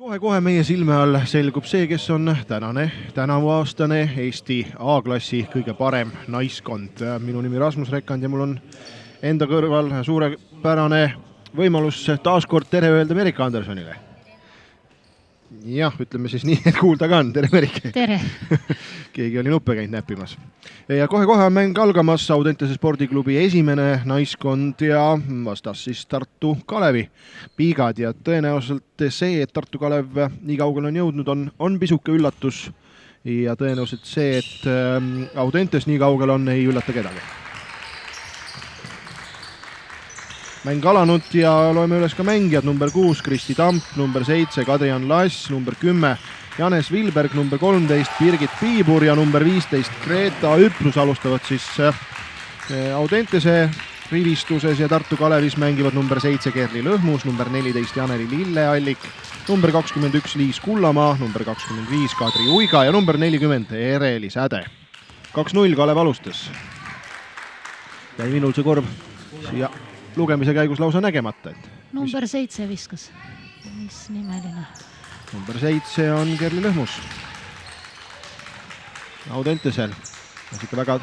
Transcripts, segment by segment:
Kohe-kohe meie silme all selgub see, kes on tänavuaastane Eesti A-klassi kõige parem naiskond. Minu nimi Rasmus Rekand ja mul on enda kõrval suurepärane võimalus taaskord tere öelda Merike Andersonile. Jah, ütleme siis nii, et kuulda ka on. Tere, Merike! Tere! Keegi oli nuppe käinud näppimas. Ja kohe-kohe on mäng algamas Audentese spordiklubi esimene naiskond ja vastas siis Tartu Kalevi Piigad. Ja tõenäoliselt see, et Tartu Kalev nii kaugel on jõudnud, on pisuke üllatus. Ja tõenäoliselt see, et Audentes nii kaugel on, ei üllata kedagi. Mäng alanud ja loeme üles ka mängijad. Number 6 Kristi Tamp, number 7 Kadrian Lass, number 10 Janes Vilberg, number 13 Birgit Piibur ja number 15 Greta Üprus alustavad siis Audentese rivistuses ja Tartu Kalevis mängivad number 7 Kerli Lõhmus, number 14 Janeli Lilleallik, number 21 Liis Kullamaa, number 25 Kadri Uiga ja number 40 Ereli Säde. 2-0 Kalev alustas. Jäi minul see korv siia lugemise käigus lausa nägemata. Number 7 viskas. Mis nimeline? Number 7 on Kerli Lõhmus. Audentesel. Ikka väga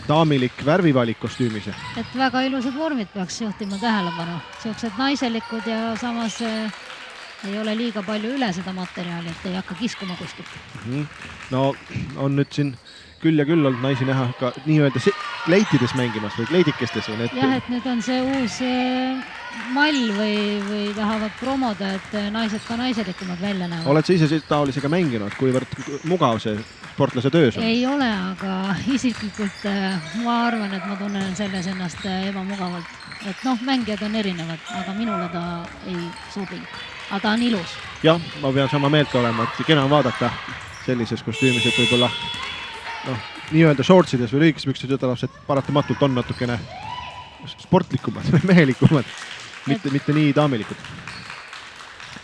daamilik värvivalik kostüümis. Et väga ilusad vormid peaks juhtima tähelepanu. Siuksed naiselikud ja samas ei ole liiga palju üle seda materjali, et ei hakka kiskuma kuskilt. No on nüüd siin küll ja küll olnud naisi näha ka nii-öelda kleitides mängimas või kleidikestes. Jah, et nüüd on see uus mall või tahavad promoda, et naised ka naiselikumad välja näevad. Oled sa ise taolisega mänginud, kuivõrd mugav see sportlase töös on? Ei ole, aga isiklikult ma arvan, et ma tunnen selles ennast ebamugavalt. Et mängijad on erinevad, aga minule ta ei sobi. Aga ta on ilus. Jah, ma pean sama meelt olema, et kena on vaadata sellises kostüümis, et võib-olla nii-öelda shortsides või lühikespüksed lapsed paratamatult on natukene sportlikumad või mehelikumad, mitte nii daamilikud.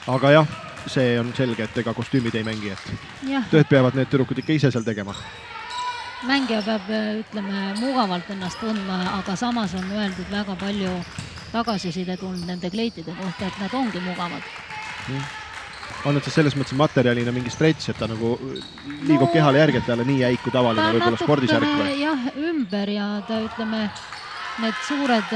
Aga jah, see on selge, et ega kostüümid ei mängi, et tööd peavad need tüdrukud ikka ise seal tegema. Mängija peab, ütleme, mugavalt ennast tundma, aga samas on öeldud väga palju tagasiside tulnud nende kleitide kohta, et nad ongi mugavad. On nüüd selles mõttes materjalina mingi strets, et ta nagu liigub kehale järgi, et talle nii jäik kui tavaline võib-olla spordisärk või? Jah, ümber ja ta, ütleme, need suured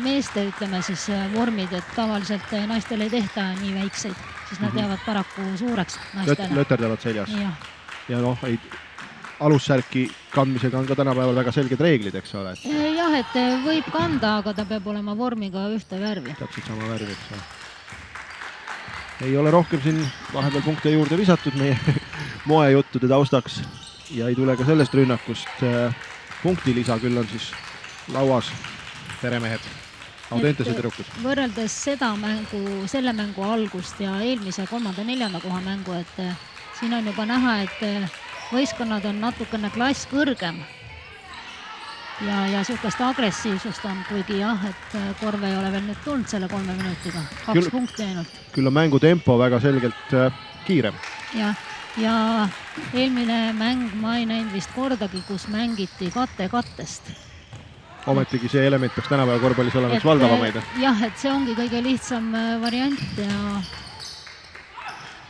meeste, ütleme siis vormid, et tavaliselt naistel ei tehta nii väikseid, siis nad jäävad paraku suureks naistele. Löterdavad seljas. Ja alussärki kandmisega on ka tänapäeval väga selged reeglid, eks ole? Jah, et võib kanda, aga ta peab olema vormiga ühte värvi. Täpselt sama värvi, eks ole. Ei ole rohkem siin vahepeal punkte juurde visatud meie moejuttude taustaks ja ei tule ka sellest rünnakust punktilisa, küll on siis lauas peremehed, Audentese tüdrukud. Võrreldes selle mängu algust ja eelmise 3.-4. koha mängu, et siin on juba näha, et võistkonnad on natukene klass kõrgem ja suhtest agressiivsust on, kuigi jah, et korv ei ole veel nüüd tulnud selle 3 minutiga. 2 punkti ainult. Küll on mängu tempo väga selgelt kiirem. Ja eelmine mäng ma ei näinud vist kordagi, kus mängiti kattest. Ometigi see element peaks tänapäeva korvpallis olema üks valdavamaid. Jah, et see ongi kõige lihtsam variant ja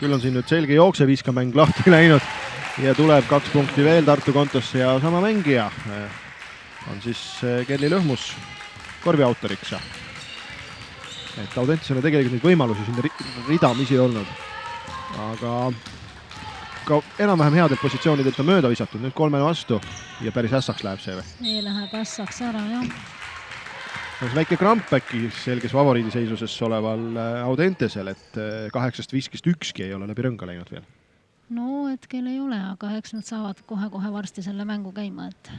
küll on siin nüüd selge jookseviskamäng lahti läinud ja tuleb 2 punkti veel Tartu kontosse ja sama mängija on siis Kerli Lõhmus korvi autoriks. Et Audentesele tegelikult neid võimalusi siin ridamisi olnud, aga ka enam-vähem headelt positsioonidelt on mööda visatud, nüüd 3 vastu ja päris ässaks läheb see või? See läheb ässaks ära, jah. Väike kramp äkki selges favoriidiseisuses oleval Audentesel, et 8 viskist ükski ei ole läbi rõnga läinud veel. No hetkel ei ole, aga eks nad saavad kohe varsti selle mängu käima, et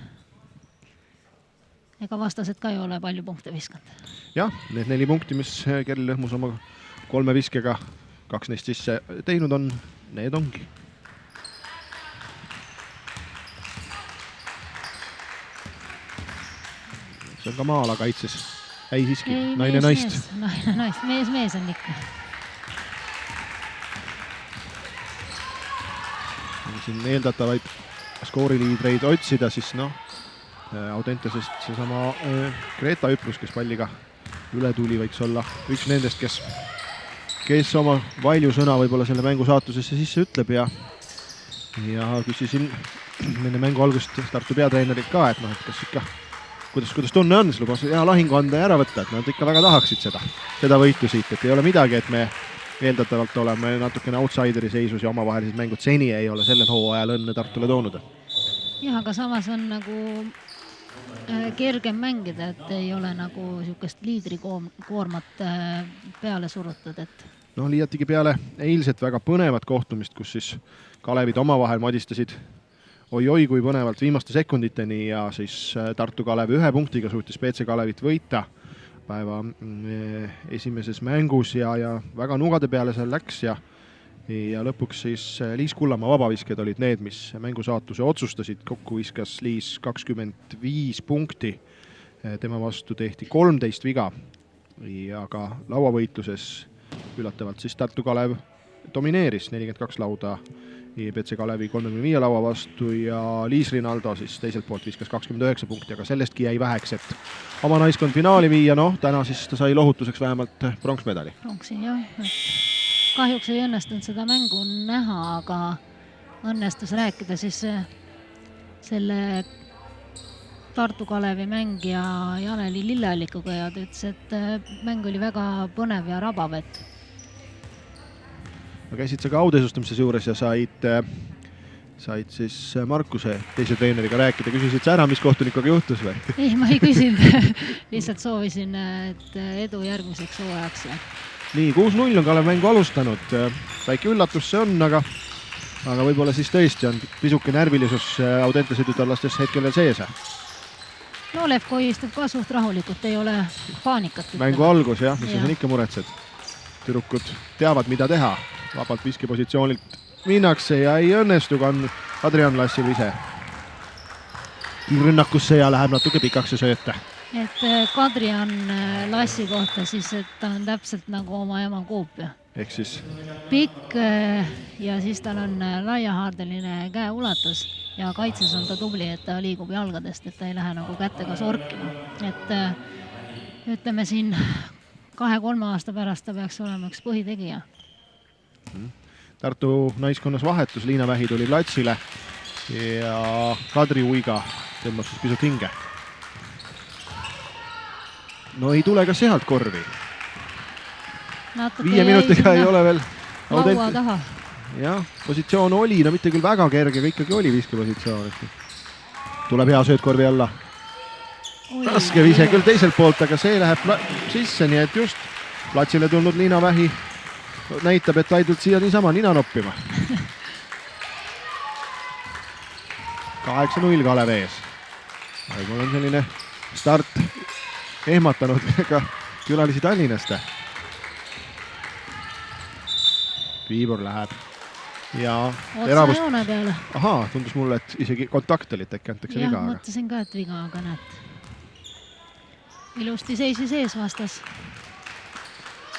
ega vastased ka ei ole palju punkte viskanud. Jah, need 4 punkti, mis Kerli Lõhmus oma 3 viskega 2 neist sisse teinud on, need ongi. See on ka maala kaitses. Ei siiski, naine naist. Naine naist, mees on ikka. Siin eeldatavaid skooriliidreid otsida, siis Audentesest seesama Greta Üprus, kes palliga üle tuli, võiks olla üks nendest, kes kes oma valjusõna võib-olla selle mängu saatusesse sisse ütleb ja küsisin enne mängu algust Tartu peatreenerilt ka, et et kas ikka, kuidas tunne on, siis lubas hea lahingu anda ja ära võtta, et nad ikka väga tahaksid seda võitu siit, et ei ole midagi, et me eeldatavalt oleme natukene outsideri seisus ja omavahelised mängud seni ei ole sellel hooajal õnne Tartule toonud. Jah, aga samas on nagu kergem mängida, et ei ole nagu niisugust liidrikoormat peale surutud, et liiatigi peale eilset väga põnevat kohtumist, kus siis Kalevid omavahel madistasid oi-oi kui põnevalt viimaste sekunditeni ja siis Tartu Kalevi 1 punktiga suutis BC Kalevit võita päeva esimeses mängus ja väga nugade peale seal läks ja lõpuks siis Liis Kullamaa vabavisked olid need, mis mängu saatuse otsustasid. Kokku viskas Liis 25 punkti, tema vastu tehti 13 viga ja ka lauavõitluses üllatavalt siis Tartu Kalev domineeris 42 lauda BC Kalevi 35 laua vastu ja Liis Rinaldo siis teiselt poolt viskas 29 punkti, aga sellestki jäi väheks, et oma naiskond finaali viia, täna siis ta sai lohutuseks vähemalt pronksmedali. Pronksi, jah. Kahjuks ei õnnestunud seda mängu näha, aga õnnestus rääkida siis selle Tartu Kalevi mängija Janeli Lilleallikuga ja ta ütles, et mäng oli väga põnev ja rabav, et käisid sa ka audeisustamises juures ja said siis Markuse teise treeneriga rääkida, küsisid sa ära, mis kohtunikuga juhtus või? Ei, ma ei küsinud, lihtsalt soovisin, et edu järgmiseks hooajaks. Nii, 6-0 on Kalev mängu alustanud, väike üllatus see on, aga võib-olla siis tõesti on pisuke närvilisus Audentese tütarlastes hetkel veel sees. Levkoi istub ka suht rahulikult, ei ole paanikat. Mängu algus, jah, mis on ikka muretsed. Tüdrukud teavad, mida teha. Vabalt viskepositsioonilt minnakse ja ei õnnestu Adrian Lassil ise rünnakusse ja läheb natuke pikaks see sööte. Et Kadrian Lassi kohta siis, et ta on täpselt nagu oma ema koopia. Ehk siis pikk ja siis tal on laiahaardeline käeulatus ja kaitses on ta tubli, et ta liigub jalgadest, et ta ei lähe nagu kätega sorkima. Et ütleme siin 2-3 aasta pärast ta peaks olema üks põhitegija. Tartu naiskonnas vahetus, Liina Vähi tuli platsile ja Kadri Uiga tõmbab siis pisut hinge. Ei tule ka sealt korvi. 5 minutiga ei ole veel laua taha. Jah, positsioon oli, mitte küll väga kerge, aga ikkagi oli viskepositsioon. Tuleb hea sööt korvi alla. Raske vise küll teiselt poolt, aga see läheb sisse, nii et just platsile tulnud Liina Vähi näitab, et aidult siia niisama nina noppima. 8-0 Kalev ees. Mul on selline start ehmatanud ka külalisi Tallinnast. Viibor läheb ja otsa joone peale. Ahaa, tundus mulle, et isegi kontakt olid, äkki antakse viga. Jah, mõtlesin ka, et viga, aga näed. Ilusti seisis ees vastas.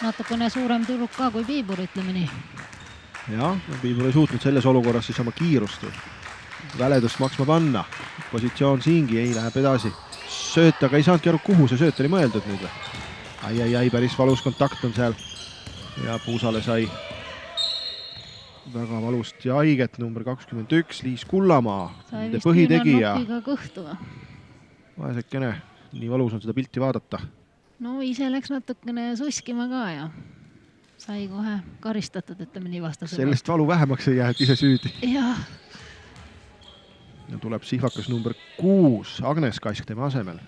Natukene suurem tüdruk ka kui Viibur, ütleme nii. Jah, Viibur ei suutnud selles olukorras siis oma kiirust väledust maksma panna. Positsioon siingi, ei läheb edasi. Sööt, aga ei saanudki aru, kuhu see sööt oli mõeldud nüüd. Ai, päris valus kontakt on seal. Ja Puusale sai väga valust ja haiget number 21, Liis Kullamaa, põhitegija. Sai vist viimar kõhtu. Vaesekene, nii valus on seda pilti vaadata. Ise läks natukene suskima ka ja sai kohe karistatud, ütleme nii vastasele. Sellest valu vähemaks ei jää, et ise süüdi. Jah. Ja tuleb sihvakas number 6, Agnes Kask tema asemel.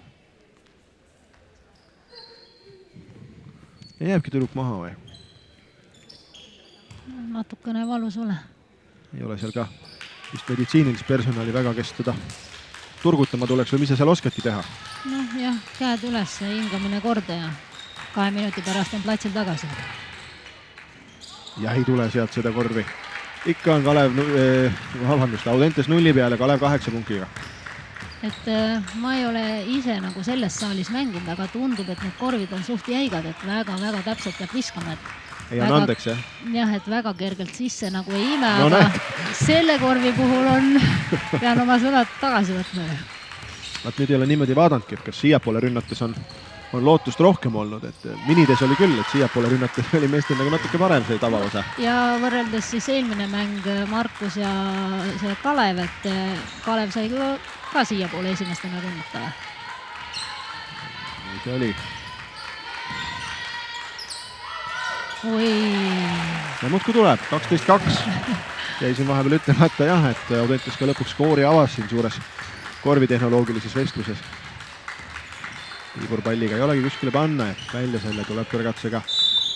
Ja jääbki tüdruk maha või? Natukene valus ole. Ei ole seal ka vist meditsiinilist personali väga, kes teda turgutama tuleks või mis sa seal oskadki teha? Jah, käed üles, hingamine korda ja 2 minuti pärast on platsil tagasi. Ja ei tule sealt seda korvi. Ikka on Kalev, Audentes 0 peale, Kalev 8 punktiga. Et ma ei ole ise nagu selles saalis mänginud, aga tundub, et need korvid on suht jäigad, et väga-väga täpselt peab viskama. Ei on andeks, jah? Jah, et väga kergelt sisse nagu ei ime, aga selle korvi puhul on, pean oma sõnad tagasi võtma. Vaat nüüd ei ole niimoodi vaadanudki, et kas siiapoole rünnates on on lootust rohkem olnud, et minides oli küll, et siiapoole rünnates oli meestel nagu natuke parem see tavaosa. ja võrreldes siis eelmine mäng Markus ja see Kalev, et Kalev sai ka siiapoole esimestena rünnatada. Nii see oli. Oi. Ja muudku tuleb, 12-2. Jäi siin vahepeal ütlemata jah, et Audentes ka lõpuks skoori avas siin suures korvitehnoloogilises vestluses. Igor palliga ei olegi kuskile panna, et välja selle tuleb kõrgatusega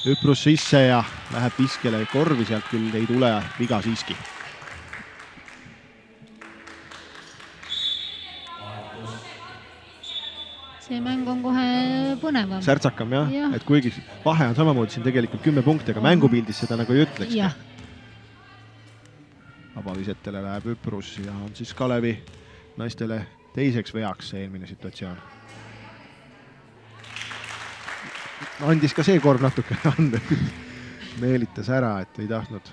hüprus sisse ja läheb viskele korvi, sealt küll ei tule viga siiski. See mäng on kohe põnevam. Särtsakam jah, et kuigi vahe on samamoodi siin tegelikult 10 punkti, aga mängupildis seda nagu ei ütleks. Vabavisetele läheb hüprus ja on siis Kalevi naistele teiseks veaks see eelmine situatsioon. Andis ka see korv natuke anda. Meelitas ära, et ei tahtnud.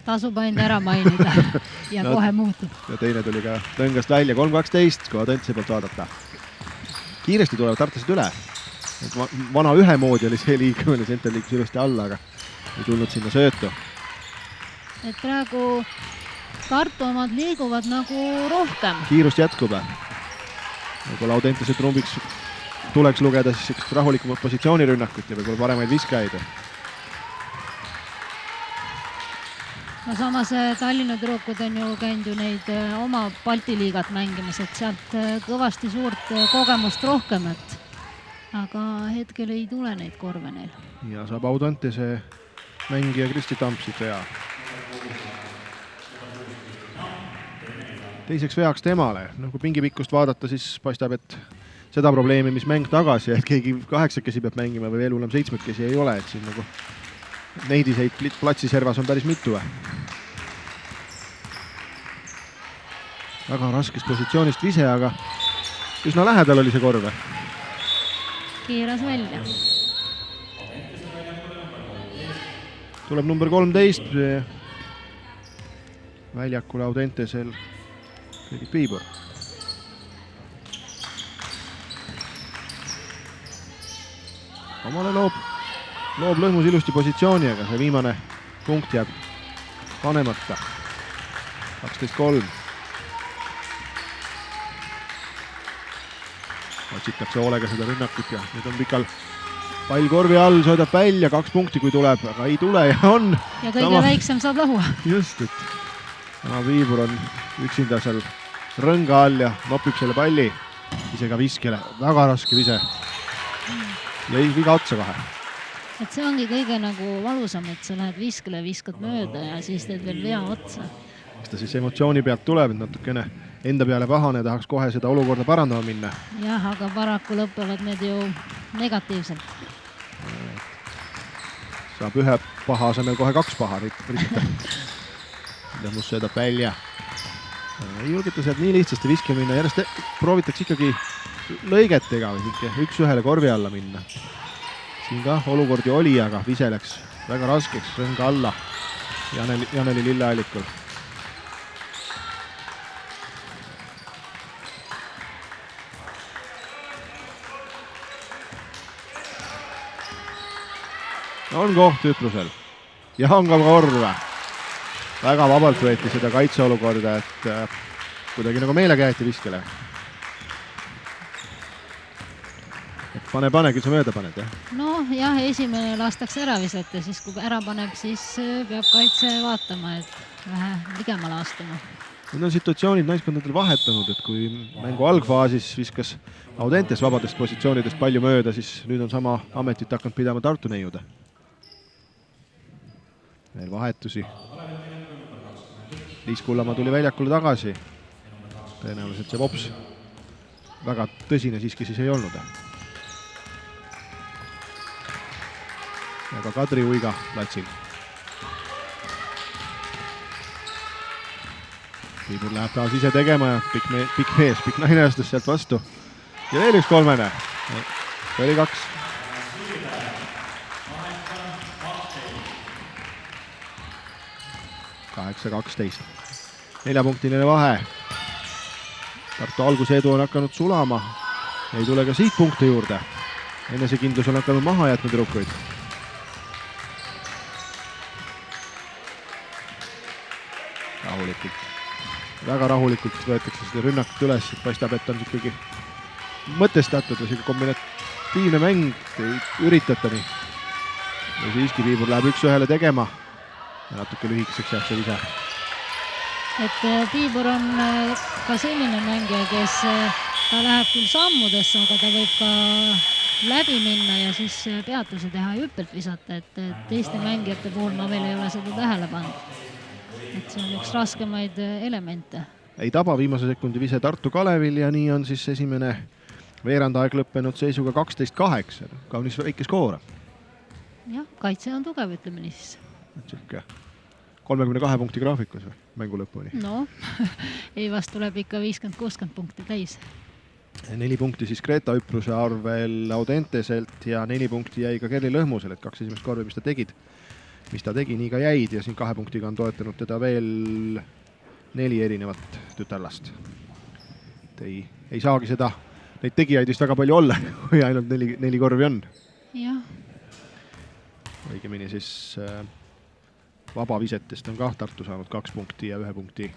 Tasub ainult ära mainida ja kohe muutub. Ja teine tuli ka tõngast välja, 3-12, kui Audense poolt vaadata. Kiiresti tulevad tartlased üle. Vana ühe moodi oli see liikumine, Center liikus ülesti alla, aga ei tulnud sinna söötu. Et praegu Tartu omad liiguvad nagu rohkem. Kiirust jätkub. Võib-olla Audentese trumbiks tuleks lugeda siis rahulikumat positsioonirünnakut ja võib-olla paremaid viskajaid. No samas Tallinna tüdrukud on ju käinud ju neid oma Balti liigat mängimas, et sealt kõvasti suurt kogemust rohkem, et aga hetkel ei tule neid korve neil. Ja saab Audentese mängija Kristi Tampsit vea. Teiseks veaks temale. Kui pingipikkust vaadata, siis paistab, et seda probleemi, mis mäng tagasi, et keegi 8 peab mängima või veel hullem 7 ei ole, et siin nagu neidiseid platsiservas on päris mitu. Väga raskest positsioonist vise, aga üsna lähedal oli see korve. Kiiras välja. Tuleb number 13 väljakule Audentesel Fredrik Piibur. Omale loob lõhmus ilusti positsiooni, aga see viimane punkt jääb panemata. 12-3. Otsitakse hoolega seda rünnakut ja nüüd on pikal pall korvi all, söödab välja, 2 punkti kui tuleb, aga ei tule ja on. Ja kõige väiksem saab lahua. Just, et Piibur on üksinda seal rõnga all ja nopib selle palli ise ka viskele. Väga raske vise. Ja viga otsa kohe. Et see ongi kõige nagu valusam, et sa lähed viskele, viskad mööda ja siis teed veel vea otsa. Kas ta siis emotsiooni pealt tuleb, et natukene enda peale pahane, tahaks kohe seda olukorda parandama minna? Jah, aga paraku lõpevad need ju negatiivselt. Saab ühe paha asemel kohe 2 paha rikkuda. Lõhmus söödab välja. Ei julgeta sealt nii lihtsasti viske minna, järjest proovitakse ikkagi lõigetega või 1-1 korvi alla minna. Siin ka olukordi oli, aga vise läks väga raskeks, rõnga alla Janeli Lilleallikul. On koht hüprusel ja on ka korve. Väga vabalt võeti seda kaitseolukorda, et kuidagi nagu meelega jäeti viskele. Et pane, küll sa mööda paned, jah? No jah, esimene lastakse ära visata, siis kui ära paneb, siis peab kaitse vaatama, et vähe ligemale astuma. Nüüd on situatsioonid naiskondadel vahetanud, et kui mängu algfaasis viskas Audentes vabadest positsioonidest palju mööda, siis nüüd on sama ametit hakanud pidama Tartu neiude. Veel vahetusi. Liis Kullamaa tuli väljakule tagasi. Tõenäoliselt see vops väga tõsine siiski siis ei olnud. Aga Kadri Uiga platsil. Piibur läheb taas ise tegema ja pikk mees, pikk naine astus sealt vastu. Ja veel üks kolmene. See oli 2. Kaheksa 12. 4-punktiline vahe. Tartu alguse edu on hakanud sulama. Ei tule ka siit punkte juurde. enesekindlus on hakanud maha jätnud tüdrukuid. Rahulikult, väga rahulikult võetakse seda rünnakut üles, et paistab, et on ikkagi mõtestatud või selline kombinatiivne mäng, ei üritata nii. Ja siiski Piibur läheb 1-1 tegema ja natuke lühikeseks jääb see vise. Et Piibur on ka selline mängija, kes ta läheb küll sammudesse, aga ta võib ka läbi minna ja siis peatuse teha ja hüppelt visata, et teiste mängijate puhul ma veel ei ole seda tähele pannud. Et see on üks raskemaid elemente. Ei taba viimase sekundi vise Tartu Kalevil ja nii on siis esimene veerandaeg lõppenud seisuga 12-8. Kaunis väike skoor. Jah, kaitse on tugev, ütleme nii siis. 32 punkti graafikus või mängu lõpuni? No, ei vast tuleb ikka 50-60 punkti täis. 4 punkti siis Greta Üpruse arvel Audenteselt ja 4 punkti jäi ka Kerli Lõhmusel, et 2 esimest korvi, mis ta tegi, nii ka jäid ja siin 2 punktiga on toetanud teda veel 4 erinevat tütarlast. Ei saagi seda, neid tegijaid vist väga palju olla, kui ainult 4 korvi on. Jah. Õigemini siis vabavisetest on ka Tartu saanud 2 punkti ja 1 punkti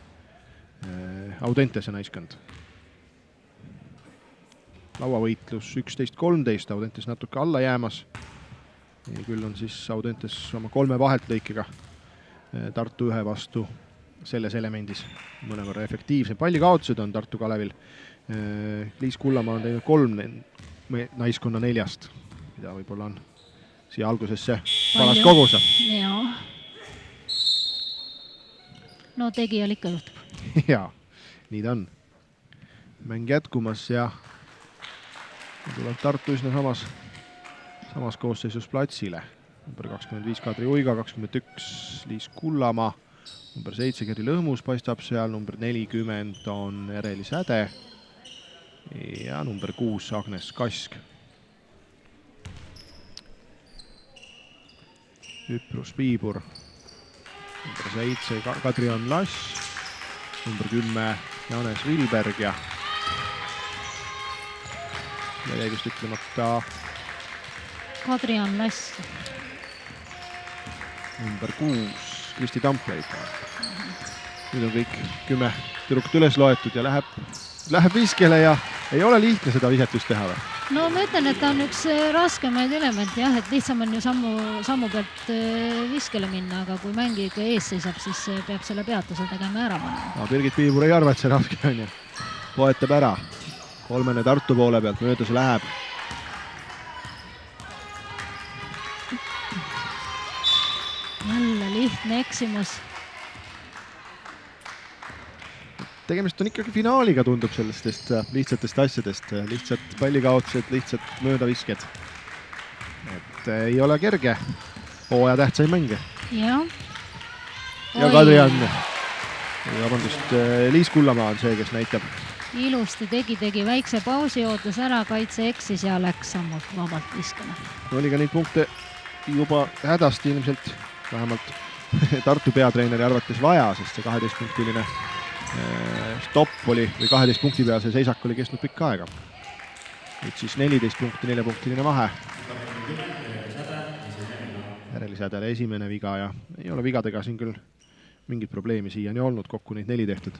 Audentese naiskond. Lauavõitlus 11-13, Audentes natuke alla jäämas. Ja küll on siis Audentes oma 3 vaheltlõikega Tartu 1 vastu selles elemendis mõnevõrra efektiivse. Pallikaotused on Tartu Kalevil. Liis Kullamaa on teinud 3 naiskonna 4, mida võib-olla on siia algusesse palas kogusa. Jaa. No tegijal ikka juhtub. Jaa, nii ta on. Mäng jätkumas ja tuleb Tartu üsna samas koosseisus platsile. Number 25 Kadri Uiga, 21 Liis Kullamaa, number 7 Kerli Lõhmus paistab seal, number 40 on Ereli Säde ja number 6 Agnes Kask. Üprus Piibur, number 7 Kadrian Lass, number 10 Janes Vilberg ja jäi vist ütlemata Kadrian Lass. Number 6 Kristi Tampleid. Nüüd on kõik 10 tüdrukut üles loetud ja läheb viskele ja ei ole lihtne seda viset just teha või? No ma ütlen, et ta on üks raskemaid elemente jah, et lihtsam on ju sammu pealt viskele minna, aga kui mängi ikka ees seisab, siis peab selle peatuse tegema ära panna. No, Birgit Piibur ei arva, et see raske on ja poetab ära. 3 Tartu poole pealt mööda see läheb. Jälle lihtne eksimus. Tegemist on ikkagi finaaliga, tundub sellistest lihtsatest asjadest. Lihtsad pallikaotused, lihtsad möödavisked. Et ei ole kerge. Hooaja tähtsaid mänge. Jah. Ja Kadrian. Vabandust, Liis Kullamaa on see, kes näitab. Ilusti tegi väikse pausi, ootas ära, kaitse eksis ja läks sammult vabalt viskama. Oli ka neid punkte juba hädasti ilmselt, vähemalt Tartu peatreeneri arvates vaja, sest see 12-punktiline stopp oli või 12 punkti peal see seisak oli kestnud pikka aega. Nüüd siis 14 punkti, 4-punktiline vahe. Ereli Sädele esimene viga ja ei ole vigadega siin küll mingit probleemi siiani olnud, kokku neid 4 tehtud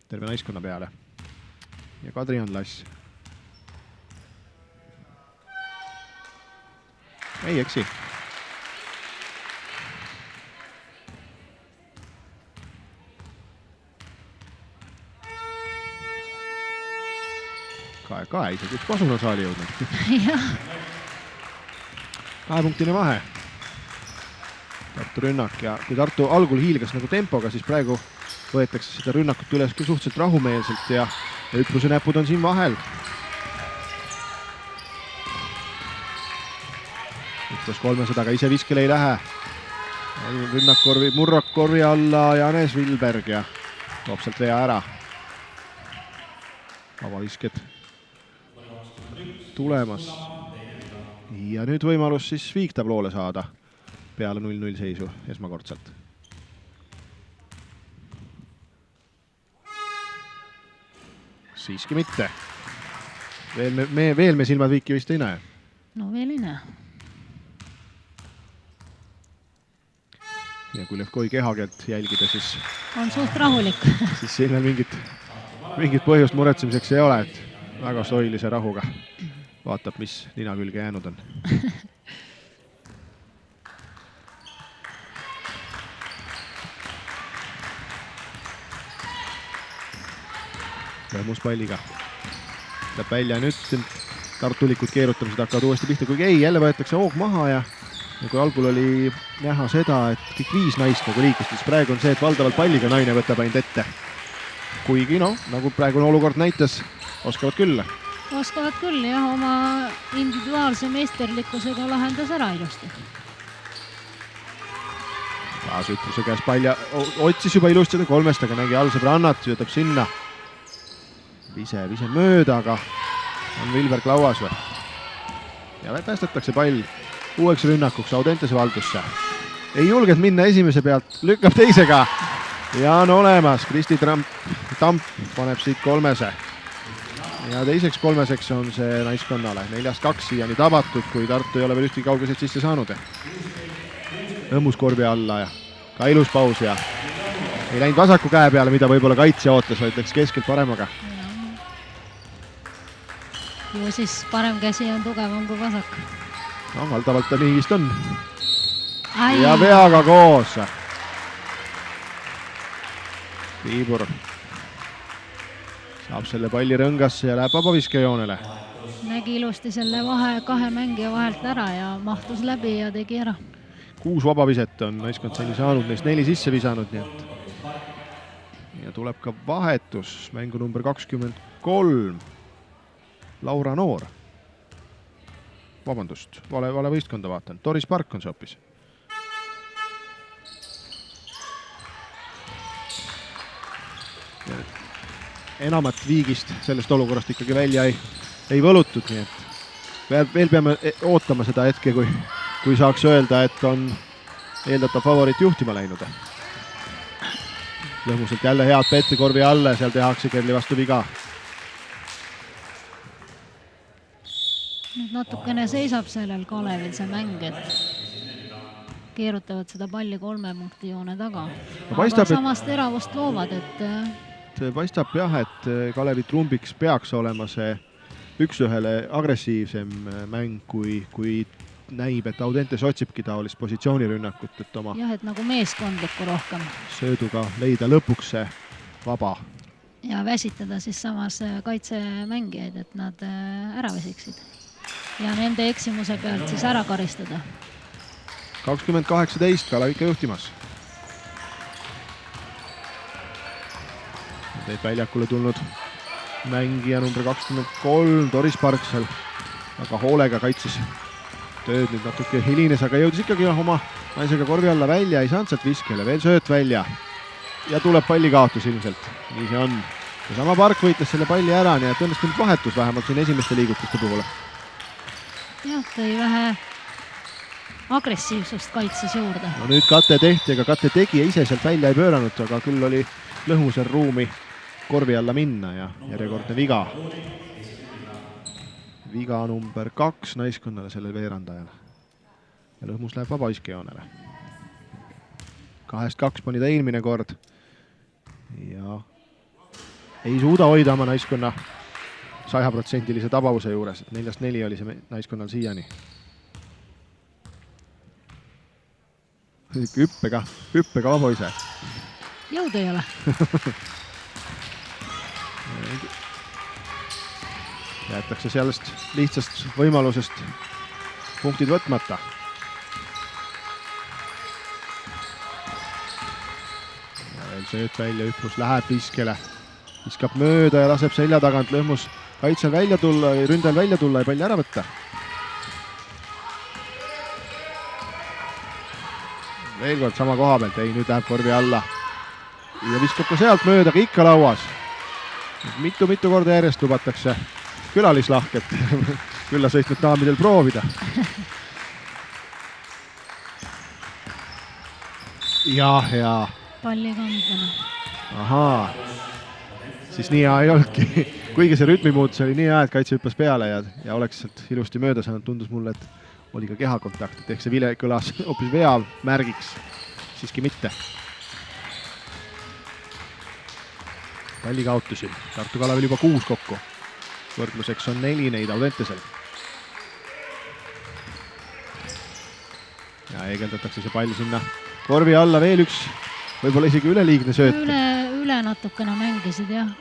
terve naiskonna peale. Ja Kadrian Lass. Ei eksi. Ka isegi üks pasuna saali jõudnud. 2-punktine vahe. Tartu rünnak ja kui Tartu algul hiilgas nagu tempoga, siis praegu võetakse seda rünnakut üles küll suhteliselt rahumeelselt ja Üpruse näpud on siin vahel. Ütles 300, ise viskele ei lähe. Rünnakkorvi, murrakkorvi alla Janes Vilberg ja toob sealt vea ära. Vabavisked tulemas. Ja nüüd võimalus siis viigtabloole saada peale 0-0 seisu esmakordselt. Siiski mitte. Veel me silmad viiki vist ei näe. no veel ei näe. Ja kui Levkoi kehakeelt jälgida, siis On suht rahulik. siis siin veel mingit põhjust muretsemiseks ei ole, et väga soilise rahuga vaatab, mis nina külge jäänud on. Lõhmus palliga. Läheb välja nüüd tartulikud keerutamised hakkavad uuesti pihta, kuigi ei, jälle võetakse hoog maha ja kui algul oli näha seda, et kõik 5 naist nagu liikus, siis praegu on see, et valdavalt palliga naine võtab ainult ette. Kuigi nagu praegune olukord näitas, oskavad küll. Oskavad küll, jah, oma individuaalse meisterlikkusega lahendas ära ilusti. Taas ütluse käes palja, otsis juba ilusti 3, aga nägi all sõbrannat, võtab sinna. Vise mööda, aga on Vilberg lauas või? Ja päästetakse pall uueks rünnakuks Audentese valdusse. Ei julged minna esimese pealt, lükkab teisega ja on olemas. Kristi Tamp paneb siit 3. Ja teiseks 3 on see naiskonnale. 4-2 siiani tabatud, kui Tartu ei ole veel ühtegi kaugeselt sisse saanud. Õmmus korvi alla ja ka ilus paus ja ei läinud vasaku käe peale, mida võib-olla kaitsja ootas, vaid läks keskelt paremaga. Ju siis parem käsi on tugevam kui vasak. No valdavalt ta nii vist on. Ja veaga koos. Piibur saab selle palli rõngasse ja läheb vabaviskejoonele. Nägi ilusti selle vahe 2 mängija vahelt ära ja mahtus läbi ja tegi ära. 6 vabaviset on naiskond seni saanud, neist 4 sisse visanud, nii et ja tuleb ka vahetus, mängu number 23. Laura Noor. Vabandust, vale võistkonda vaatan. Doris Park on see hoopis. Enamat viigist sellest olukorrast ikkagi välja ei võlutud, nii et veel peame ootama seda hetke, kui saaks öelda, et on eeldatav favoriit juhtima läinud. Lõhmuselt jälle head Petri korvi alla ja seal tehakse Kerli vastu viga. Nüüd natukene seisab sellel Kalevil see mäng, et keerutavad seda palli 3 punkti joone taga. Aga samast teravust loovad, et paistab jah, et Kalevi trumbiks peaks olema see 1-1 agressiivsem mäng, kui näib, et Audentes otsibki taolist positsioonirünnakut, et oma jah, et nagu meeskondlikku rohkem sööduga leida lõpuks see vaba. Ja väsitada siis samas kaitsemängijaid, et nad ära väsiksid. Ja nende eksimuse pealt siis ära karistada. 20-18, Kalev ikka juhtimas. Teeb väljakule tulnud mängija number 23, Doris Park seal väga hoolega kaitses tööd, nüüd natuke hilines, aga jõudis ikkagi oma naisega korvi alla välja, ei saanud sealt viskele, veel sööt välja ja tuleb pallikaotus ilmselt, nii see on. Ja sama Park võitles selle palli ära, nii et õnnestunud vahetus vähemalt siin esimeste liigutuste puhul. Jah, tõi vähe agressiivsust kaitses juurde. No nüüd kate tehti, aga kate tegi ja ise sealt välja ei pööranud, aga küll oli Lõhmusel ruumi korvi alla minna ja järjekordne viga. Viga number 2 naiskonnale sellel veerandajal. Ja Lõhmus läheb vabaviskejoonele. 2-2 pani ta eelmine kord. Ja ei suuda hoida oma naiskonna 100% tabavuse juures, et 4-4 oli see naiskonnal siiani. Hüppega vaba ise. Jõudu ei ole. Jäetakse sellest lihtsast võimalusest punktid võtmata. Ja veel sööt välja, Ütlus läheb viskele. Viskab mööda ja laseb selja tagant Lõhmus kaitsel välja tulla või ründel välja tulla ja palli ära võtta. Veel kord sama koha pealt, ei nüüd läheb korvi alla. Ja viskab ka sealt mööda, aga ikka lauas. Mitu korda järjest lubatakse külalislahket külla sõitnud daamidel proovida. Ja. Palli kandvana. Ahaa. siis nii hea ei olnudki. Kuigi see rütmimuutus oli nii hea, et kaitse hüppas peale ja oleks sealt ilusti mööda saanud, tundus mulle, et oli ka kehakontakt, et ehk see vile kõlas hoopis vea märgiks, siiski mitte. Pallikaotusi, Tartu Kalavil juba 6 kokku. Võrdluseks on 4 neid Audentesel. Ja eegeldatakse see pall sinna korvi alla, veel üks, võib-olla isegi üleliigne sööt. Üle natukene mängisid, jah.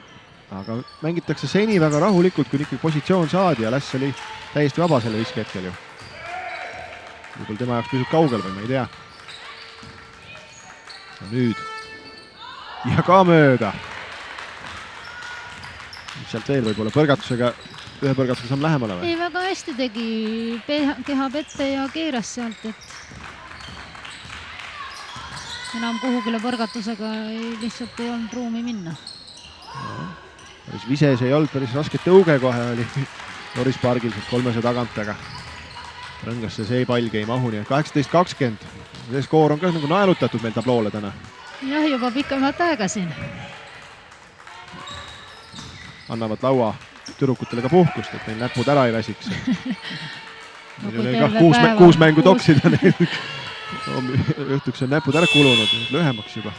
Aga mängitakse seni väga rahulikult, kui ikkagi positsioon saadi ja Läss oli täiesti vaba selle viskehetkel ju. Võib-olla tema jaoks pisut kaugel või ma ei tea. Ja nüüd. Ja ka mööda. Sealt veel võib-olla põrgatusega, ühe põrgatusega saame lähemale või? Ei, väga hästi tegi keha pette ja keeras sealt, et enam kuhugile põrgatusega lihtsalt ei olnud ruumi minna. No, päris vises ei olnud, päris raske tõuge kohe oli Norris Pargil 300 tagant, aga rõngasse see palgi ei mahu, nii et 18-20. See skoor on ka nagu naelutatud meil tabloole täna. Jah, juba pikemat aega siin. Annavad laua tüdrukutele ka puhkust, et neil näpud ära ei väsiks. Neil oli ka 6 mängu toksida neil. Õhtuks on näpud ära kulunud, lühemaks juba.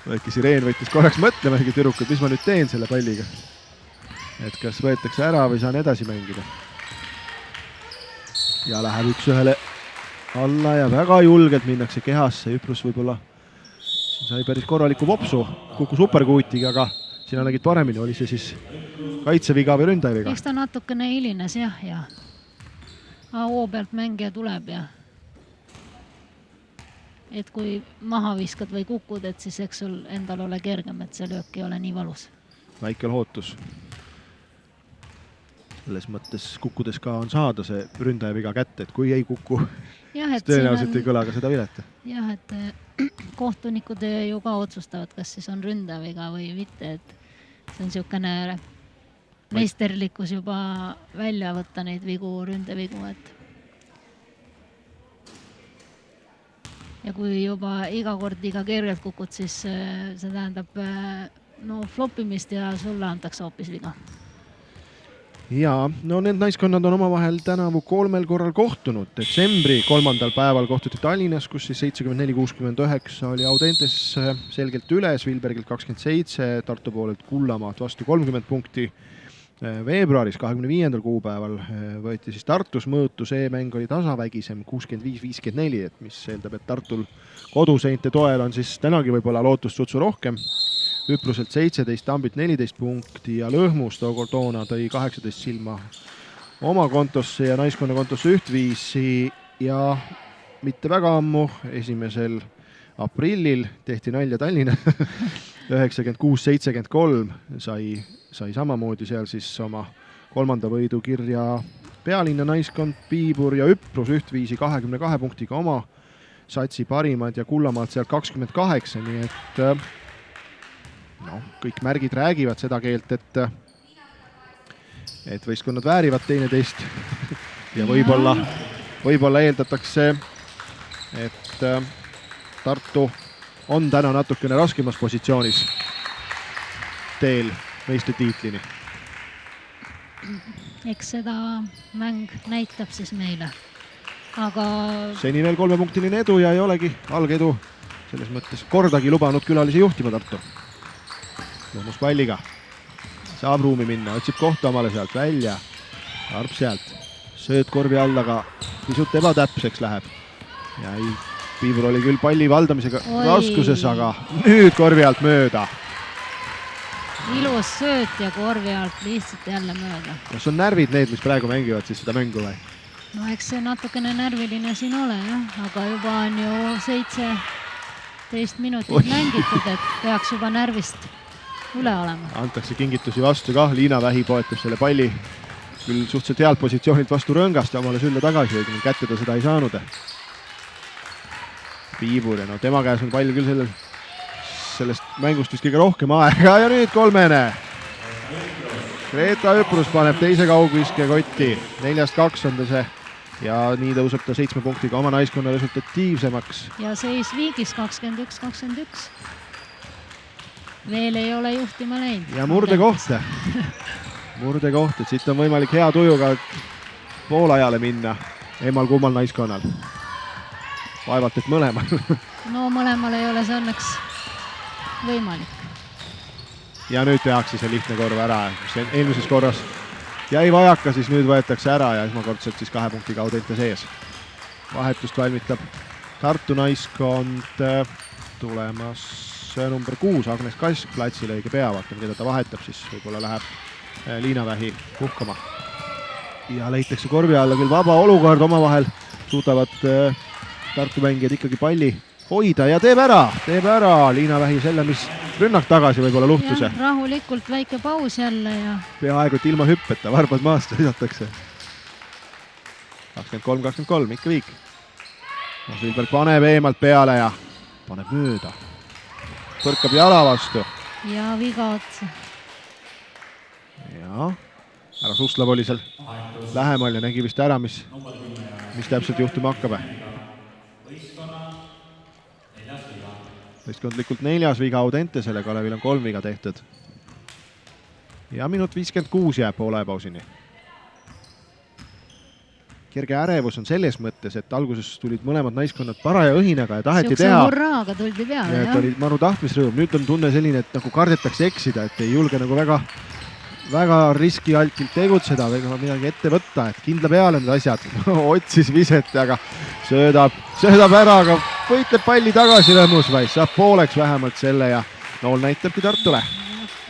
Väike sireen võttis korraks mõtlema, tüdrukud, mis ma nüüd teen selle palliga. Et kas võetakse ära või saan edasi mängida. Ja läheb üks-ühele alla ja väga julgelt minnakse kehasse. Üprus võib-olla sai päris korraliku vopsu, kukku superkuutiga, aga sina nägid paremini, oli see siis kaitseviga või ründajaviga? Eks ta natukene hilines, jah, ja AO pealt mängija tuleb ja et kui maha viskad või kukud, et siis eks sul endal ole kergem, et see löök ei ole nii valus. Väike lootus. Selles mõttes kukkudes ka on saada see ründajaviga kätte, et kui ei kuku, siis tõenäoliselt ei kõla ka seda vileta. Jah, et kohtunikud ju ka otsustavad, kas siis on ründajaviga või mitte, et see on niisugune meisterlikkus juba välja võtta neid vigu, ründevigu, et ja kui juba iga kord iga kergelt kukud, siis see tähendab flopimist ja sulle antakse hoopis viga. Ja, no need naiskonnad on omavahel tänavu 3 korral kohtunud. Detsembri 3. päeval kohtuti Tallinnas, kus siis 74-69 oli Audentes selgelt üles, Vilbergilt 27, Tartu poolelt Kullamaat vastu 30 punkti. Veebruaris 25. kuupäeval võeti siis Tartus mõõtu, see mäng oli tasavägisem 65-54, et mis eeldab, et Tartul koduseinte toel on siis tänagi võib-olla lootust sutsu rohkem. Üpruselt 17, Tambilt 14 punkti ja Lõhmus toona tõi 18 silma oma kontosse ja naiskonna kontosse ühtviisi ja mitte väga ammu, 1. aprillil tehti nalja Tallinna 96-73 sai samamoodi seal siis oma 3. võidu kirja Pealinna naiskond, Piibur ja Üprus ühtviisi 22 punktiga oma satsi parimad ja Kullamaalt sealt 28, nii et kõik märgid räägivad seda keelt, et võistkonnad väärivad teineteist ja võib-olla eeldatakse, et Tartu on täna natukene raskemas positsioonis teel meistritiitlini. Eks seda mäng näitab siis meile, aga seni veel 3-punktiline edu ja ei olegi algedu selles mõttes kordagi lubanud külalisi juhtima Tartu. Lõhmus palliga, saab ruumi minna, otsib kohta omale sealt välja, Arp sealt, sööd korvi alla, aga pisut ebatäpseks läheb. Ja Piibur oli küll palli valdamisega raskuses, aga nüüd korvi alt mööda. Ilus sööt ja korvi alt lihtsalt jälle mööda. Kas on närvid need, mis praegu mängivad siis seda mängu või? No eks see natukene närviline siin ole, jah, aga juba on ju 17 minutit mängitud, et peaks juba närvist üle olema. Antakse kingitusi vastu kah, Liina Vähi poetab selle palli küll suhteliselt healt positsioonilt vastu rõngast ja omale sülle tagasi, õigemini kätte ta seda ei saanud. Piibur ja tema käes on pall küll sellest mängust vist kõige rohkem aega ja nüüd kolmene. Greta Üprus paneb teise kaugviske kotti, 4-2 on ta see ja nii tõuseb ta 7 punktiga oma naiskonna resultatiivsemaks. Ja seis viigis 21-21. veel ei ole juhtima läinud. ja murdekoht, et siit on võimalik hea tujuga poolajale minna emmal-kummal naiskonnal. Vaevalt, et mõlemal. No mõlemal ei ole see õnneks võimalik. Ja nüüd tehakse see lihtne korv ära, mis eelmises korras jäi vajaka, siis nüüd võetakse ära ja esmakordselt siis 2 punktiga Audente sees. Vahetust valmitab Tartu naiskond tulemas number 6, Agnes Kask platsile õige pea, vaatame, keda ta vahetab, siis võib-olla läheb Liina Vähi puhkama. Ja leitakse korvi alla küll vaba olukord omavahel, suudavad Tartu mängijad ikkagi palli hoida ja teeb ära Liina Vähi selle, mis rünnak tagasi võib-olla luhtuse. Rahulikult väike paus jälle ja... Peaaegu et ilma hüppeta, varbad maast visatakse. 23-23, ikka viik. Silberg paneb eemalt peale ja paneb mööda. Põrkab jala vastu. Ja viga otsa. Ja, härra Suslav oli seal lähemal ja nägi vist ära, mis täpselt juhtuma hakkab. Võistkondlikult 4. viga Audentesele, Kalevil on 3 viga tehtud. Ja minut 56 jääb poolepausini. Kerge ärevus on selles mõttes, et alguses tulid mõlemad naiskonnad paraja õhinaga ja taheti teha. Siukse hurraaga tuldi peale, jah. Et olid maru tahtmisrõõm. Nüüd on tunne selline, et nagu kardetakse eksida, et ei julge nagu väga riskialtilt tegutseda või midagi ette võtta, et kindla peale need asjad. Otsis viset, aga söödab ära, aga võitleb palli tagasi Lõhmusväis, saab pooleks vähemalt selle ja nool näitabki Tartule.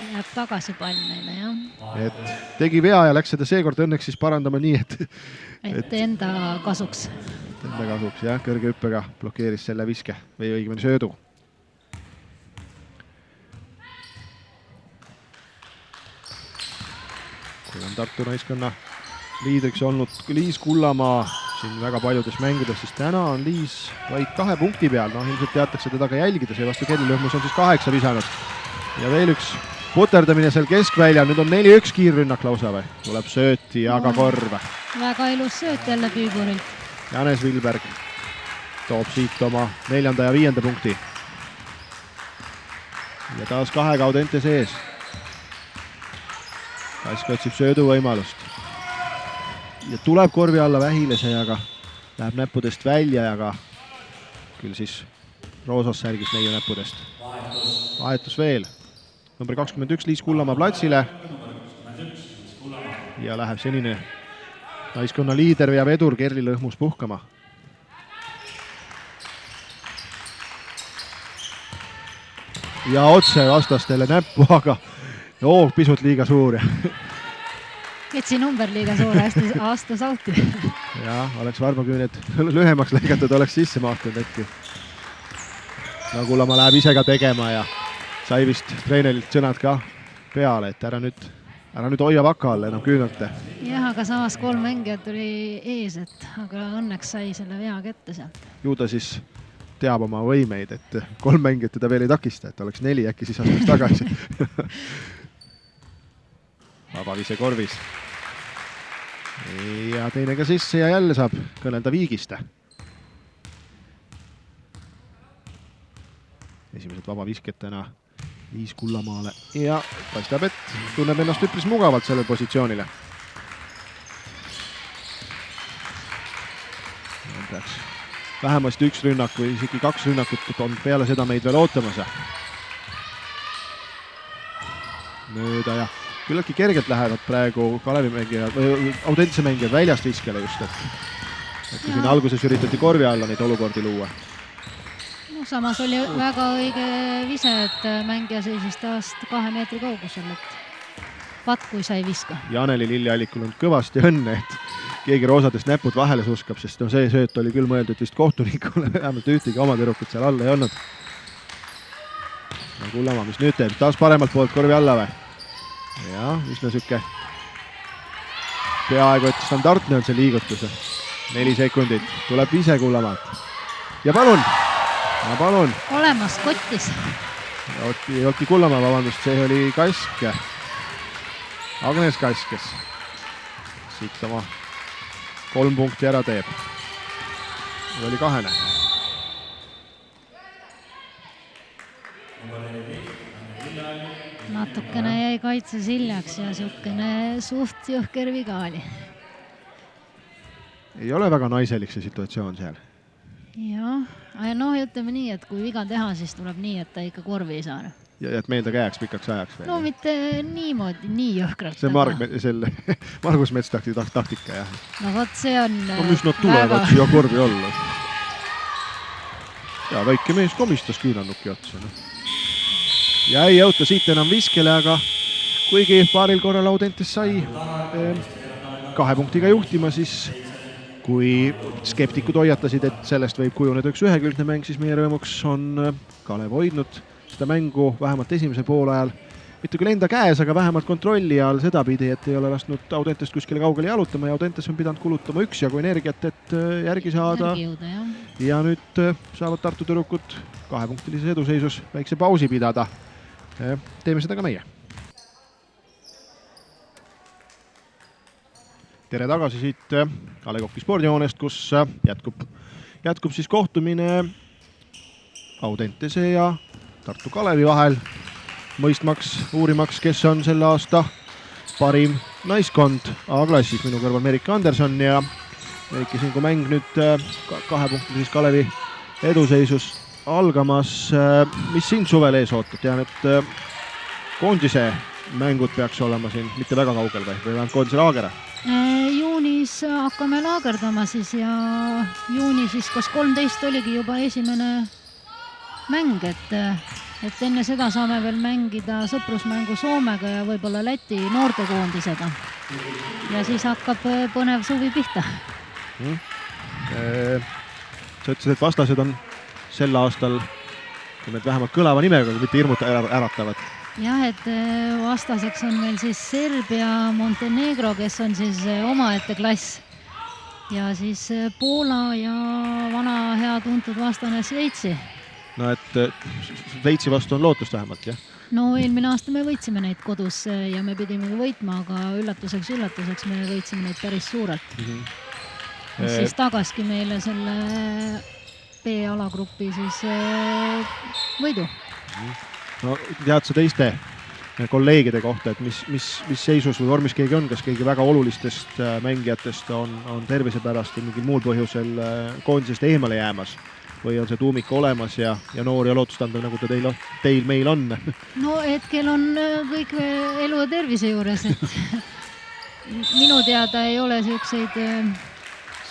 Jääb tagasi pall neile, jah. Et tegi vea ja läks seda seekord õnneks siis parandama nii, et enda kasuks. Enda kasuks, jah, kõrge hüppega blokeeris selle viske või õigemini söödu. Kui on Tartu naiskonna liidriks olnud Liis Kullamaa siin väga paljudes mängudes, siis täna on Liis vaid 2 punkti peal. No ilmselt teatakse teda ka jälgida, seevastu Kelly Lõhmus on siis 8 visanud. Ja veel üks puterdamine seal keskväljal, nüüd on 4-1 kiirrünnak lausa või? Tuleb sööti ja ka korv. Väga ilus sööt jälle Püüburilt. Janes Vilberg toob siit oma 4. ja 5. punkti. Ja taas 2 Audente sees. Kask otsib söödu võimalust. Ja tuleb korvi alla Vähile see, aga läheb näppudest välja ja ka küll siis roosas särgis neiu näppudest. Vahetus veel. Number 21 Liis Kullamaa platsile. Ja läheb senine naiskonna liider ja vedur Kerli Lõhmus puhkama. Ja otse vastastele näppu, aga pisut liiga suur. Ketsi number liiga suur, astus auti. Ja, oleks varbaküüned lühemaks lõigatud, oleks sisse mahtunud äkki. No Kullamaa läheb ise ka tegema ja sai vist treenerilt sõnad ka peale, et ära nüüd hoia vaka all enam küünate. Jah, aga samas 3 mängijat tuli ees, aga õnneks sai selle vea kätte sealt. Ju ta siis teab oma võimeid, et 3 mängijat teda veel ei takista, et oleks 4, äkki siis astuks tagasi. Vabavise korvis. Ja teine ka sisse ja jälle saab kõnelda viigiste. Esimesed vabavisked täna Liis Kullamaale ja paistab, et tunneb ennast üpris mugavalt sellel positsioonile. Peaks vähemasti 1 rünnak või isegi 2 rünnakut on peale seda meid veel ootamas. Mööda ja küllaltki kergelt lähevad praegu Kalevi mängijad või Audentse mängijad väljast viskele just, et kui siin alguses üritati korvi alla neid olukordi luua. No, samas oli väga õige vise, et mängija seisis taast 2 meetri kaugusel, et pat kui sai viska. Janeli Lilliallikul on kõvasti õnne, et keegi roosadest näpud vahele suskab, sest no see sööt oli küll mõeldud vist kohtunikule, vähemalt ühtegi oma tüdrukut seal alla ei olnud. No Kullamaa, mis nüüd teeb? Taas paremalt poolt korvi alla või? Ja, üsna süke peaaegu, et standardne on see liigutus. 4 sekundit, tuleb ise Kullamaalt. Ja palun! Olemas, kottis. Ei olnudki Kullamaa, vabandust, see oli Kask. Agnes Kask, kes siit oma 3 punkti ära teeb. See oli 2. natukene jäi kaitses hiljaks ja siukene suht jõhker viga oli. Ei ole väga naiselik see situatsioon seal. Jah, no ütleme nii, et kui viga teha, siis tuleb nii, et ta ikka korvi ei saa. Ja et meelde käeks pikaks ajaks veel. No mitte niimoodi, nii jõhkralt. See Margus Mets taktika, jah. No vot, see on no mis nad tulevad siia korvi olla. Ja väike mees komistas küünannuki otsa. No. Ja ei jõuta siit enam viskele, aga kuigi paaril korral Audentes sai 2 punktiga juhtima, siis kui skeptikud hoiatasid, et sellest võib kujuneda üks ühekülgne mäng, siis meie rõõmuks on Kalev hoidnud seda mängu vähemalt esimesel poolajal. Mitte küll enda käes, aga vähemalt kontrolli all sedapidi, et ei ole lasknud Audentest kuskile kaugele jalutama ja Audentes on pidanud kulutama üksjagu energiat, et järgi saada. Ja nüüd saavad Tartu tüdrukud 2-punktilises eduseisus väikse pausi pidada. Teeme seda ka meie. Tere tagasi siit A. Le Coq'i spordihoonest, kus jätkub siis kohtumine Audentese ja Tartu Kalevi vahel, mõistmaks, uurimaks, kes on selle aasta parim naiskond A-klassis. Minu kõrval Merike Anderson ja Merike siin, kui mäng nüüd 2-punktilises Kalevi eduseisus algamas. Mis sind suvel ees ootab? Tean, et koondise mängud peaks olema siin mitte väga kaugel või vähemalt koondise laagera? Juunis hakkame laagerdama siis ja juuni siis kas 13 oligi juba esimene mäng, et enne seda saame veel mängida sõprusmängu Soomega ja võib-olla Läti noortekoondisega. Ja siis hakkab põnev suvi pihta. Sa ütlesid, et vastased on sel aastal vähemalt kõlava nimega, kui mitte hirmuta äratavad. Jah, et vastaseks on meil siis Serbia, Montenegro, kes on siis omaette klass. Ja siis Poola ja vana hea tuntud vastane Šveitsi. No et Šveitsi vastu on lootust vähemalt, jah? No eelmine aasta me võitsime neid kodus ja me pidime võitma, aga üllatuseks me võitsime neid päris suurelt. Siis tagaski meile selle B-alagrupi siis võidu. No tead sa teiste kolleegide kohta, et mis seisus või vormis keegi on, kas keegi väga olulistest mängijatest on tervise pärast või mingil muul põhjusel koondisest eemale jäämas või on see tuumik olemas ja noor ja lootustandev, nagu ta teil meil on? No hetkel on kõik elu ja tervise juures, et minu teada ei ole selliseid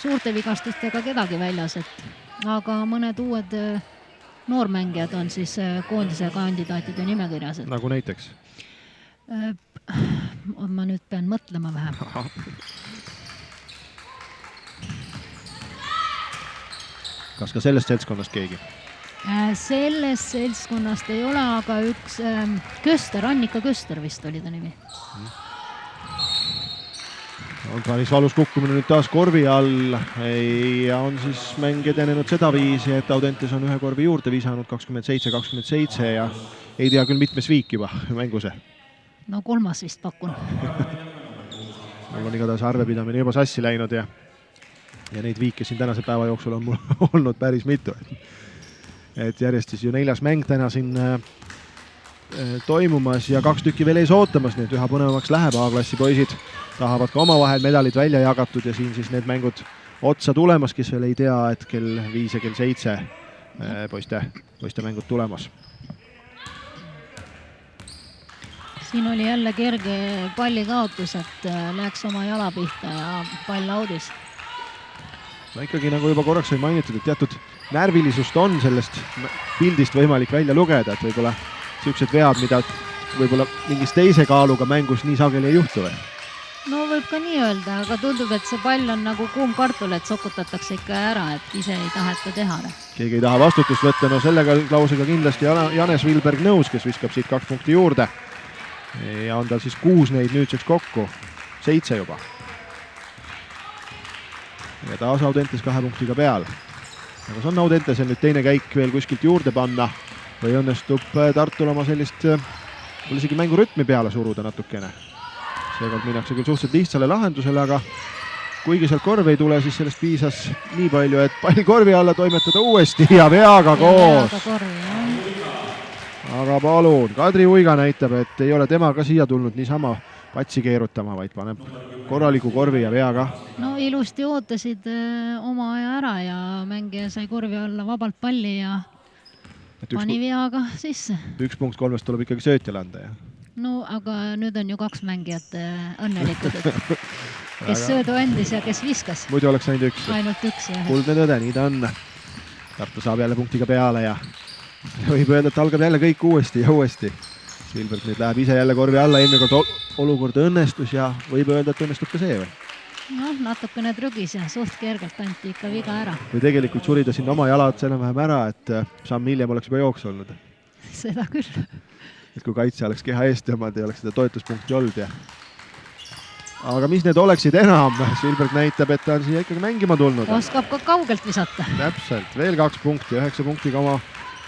suurte vigastustega kedagi väljas, aga mõned uued noormängijad on siis koondise kandidaatide nimekirjas. Nagu näiteks? Ma nüüd pean mõtlema vähem. Kas ka sellest seltskonnast keegi? Sellest seltskonnast ei ole, aga üks Köster, Annika Köster vist oli ta nimi. On päris valus kukkumine nüüd taas korvi all ja on siis mäng edenenud seda viisi, et Audentes on ühe korvi juurde visanud 27-27 ja ei tea küll mitmes viik juba mänguse. No 3. vist pakun. Mul on igatahes arvepidamine juba sassi läinud ja neid viike siin tänase päeva jooksul on mul olnud päris mitu. Et järjest siis ju 4. mäng täna siin toimumas ja 2 tükki veel ees ootamas, nii et üha põnevamaks läheb. A-klassi poisid tahavad ka omavahel medalid välja jagatud ja siin siis need mängud otsa tulemas, kes veel ei tea, et kell 5 ja kell 7 poiste mängud tulemas. Siin oli jälle kerge pallikaotus, et läks oma jala pihta ja pall audis. No ikkagi nagu juba korraks sai mainitud, et teatud närvilisust on sellest pildist võimalik välja lugeda, et võib-olla sellised vead, mida võib-olla mingis teise kaaluga mängus nii sageli ei juhtu või? No võib ka nii öelda, aga tundub, et see pall on nagu kuum kartul, et sokutatakse ikka ära, et ise ei taheta teha. Keegi ei taha vastutust võtta, no sellega lausega kindlasti Janes Vilberg nõus, kes viskab siit 2 punkti juurde. Ja on tal siis 6 neid nüüdseks kokku, 7 juba. Ja taas Audentes 2 punktiga peal. Aga see on Audentes nüüd teine käik veel kuskilt juurde panna või õnnestub Tartul oma sellist isegi mängurütmi peale suruda natukene. Seekord minnakse küll suhteliselt lihtsale lahendusele, aga kuigi sealt korvi ei tule, siis sellest piisas nii palju, et pall korvi alla toimetada uuesti ja veaga koos. aga palun, Kadri Uiga näitab, et ei ole tema ka siia tulnud niisama patsi keerutama, vaid paneb korraliku korvi ja vea ka. No ilusti ootasid oma aja ära ja mängija sai korvi alla vabalt palli ja pani veaga sisse. 1 punkt 3 tuleb ikkagi söötjale anda, jah? No aga nüüd on ju 2 mängijat õnnelikud, et kes söödu andis ja kes viskas. Muidu oleks ainult 1. Ainult 1, jah. Kuldne tõde, nii ta on. Tartu saab jälle punktiga peale ja võib öelda, et algab jälle kõik uuesti ja uuesti. Silbert nüüd läheb ise jälle korvi alla, eelmine kord olukord õnnestus ja võib öelda, et õnnestub ka see või? No natukene trügis ja suht kergelt anti ikka viga ära. Või tegelikult surida siin oma jalad enam-vähem ära, et samm hiljem oleks juba jooks olnud. Seda küll. Et kui kaitse oleks keha eest tõmmad, ei oleks seda toetuspunkti olnud ja... Aga mis need oleksid enam? Silbert näitab, et ta on siia ikkagi mängima tulnud. Oskab ka kaugelt visata. Täpselt, veel 2 punkti, 9 punktiga oma